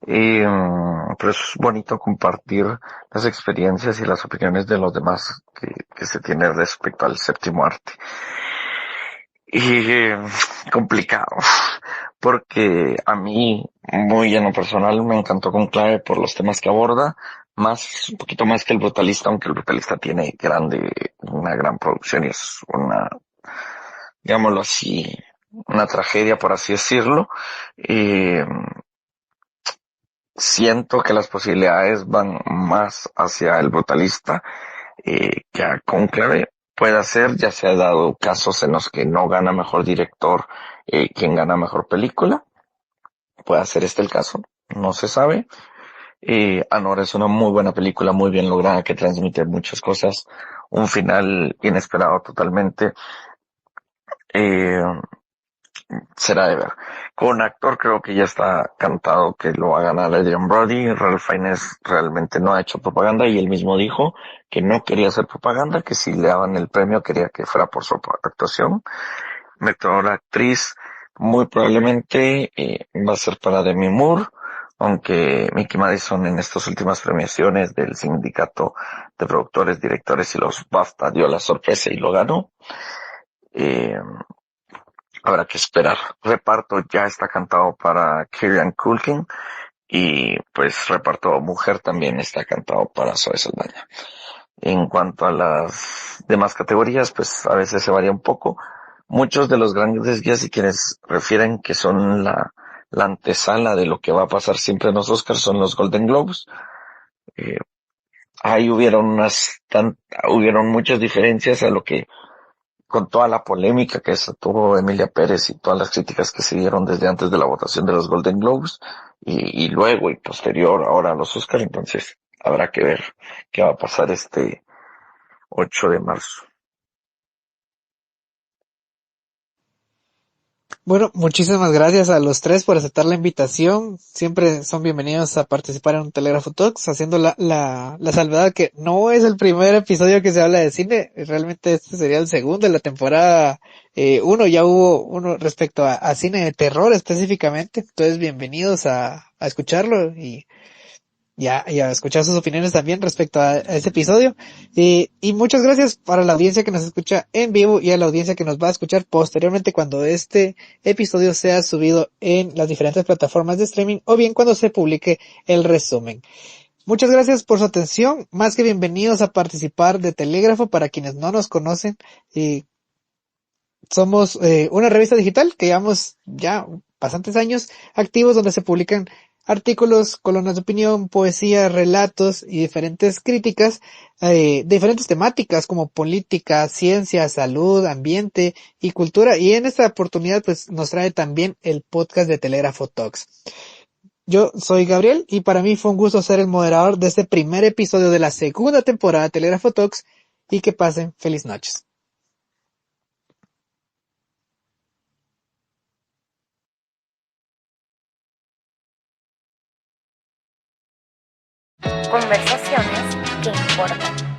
Pero es bonito compartir las experiencias y las opiniones de los demás que se tiene respecto al séptimo arte. Y complicado, porque a mí, muy en lo personal, me encantó Conclave por los temas que aborda, un poquito más que El Brutalista, aunque El Brutalista tiene una gran producción y es digámoslo así, una tragedia, por así decirlo. Eh, Siento que las posibilidades van más hacia El Brutalista que a Cónclave. Puede ser, ya se ha dado casos en los que no gana mejor director quien gana mejor película. Puede ser este el caso, no se sabe. Anora es una muy buena película, muy bien lograda, que transmite muchas cosas. Un final inesperado totalmente. Eh, Será de ver. Con actor creo que ya está cantado que lo va a ganar Adrian Brody. Ralph Fiennes realmente no ha hecho propaganda y él mismo dijo que no quería hacer propaganda, que si le daban el premio quería que fuera por su actuación. Mejor actriz muy probablemente va a ser para Demi Moore, aunque Mickey Madison en estas últimas premiaciones del sindicato de productores, directores y los BAFTA dio la sorpresa y lo ganó. Eh, Habrá que esperar. Reparto ya está cantado para Kieran Culkin y pues reparto mujer también está cantado para Zoe Saldaña. En cuanto a las demás categorías, pues a veces se varía un poco. Muchos de los grandes guías y quienes refieren que son la antesala de lo que va a pasar siempre en los Oscars son los Golden Globes. Eh, Ahí hubieron muchas diferencias a lo que con toda la polémica que se tuvo Emilia Pérez y todas las críticas que se dieron desde antes de la votación de los Golden Globes y luego y posterior ahora a los Oscars, entonces habrá que ver qué va a pasar este 8 de marzo. Bueno, muchísimas gracias a los tres por aceptar la invitación. Siempre son bienvenidos a participar en un Telégrafo Talks, haciendo la salvedad que no es el primer episodio que se habla de cine. Realmente este sería el segundo de la temporada 1. Ya hubo uno respecto a cine de terror específicamente. Entonces, bienvenidos a escucharlo y a escuchar sus opiniones también respecto a este episodio. Y muchas gracias para la audiencia que nos escucha en vivo y a la audiencia que nos va a escuchar posteriormente cuando este episodio sea subido en las diferentes plataformas de streaming o bien cuando se publique el resumen. Muchas gracias por su atención. Más que bienvenidos a participar de Telégrafo. Para quienes no nos conocen, somos una revista digital que llevamos ya bastantes años activos donde se publican artículos, columnas de opinión, poesía, relatos y diferentes críticas de diferentes temáticas como política, ciencia, salud, ambiente y cultura. Y en esta oportunidad pues nos trae también el podcast de Telégrafo Talks. Yo soy Gabriel y para mí fue un gusto ser el moderador de este primer episodio de la segunda temporada de Telégrafo Talks y que pasen feliz noches. Conversaciones que importan.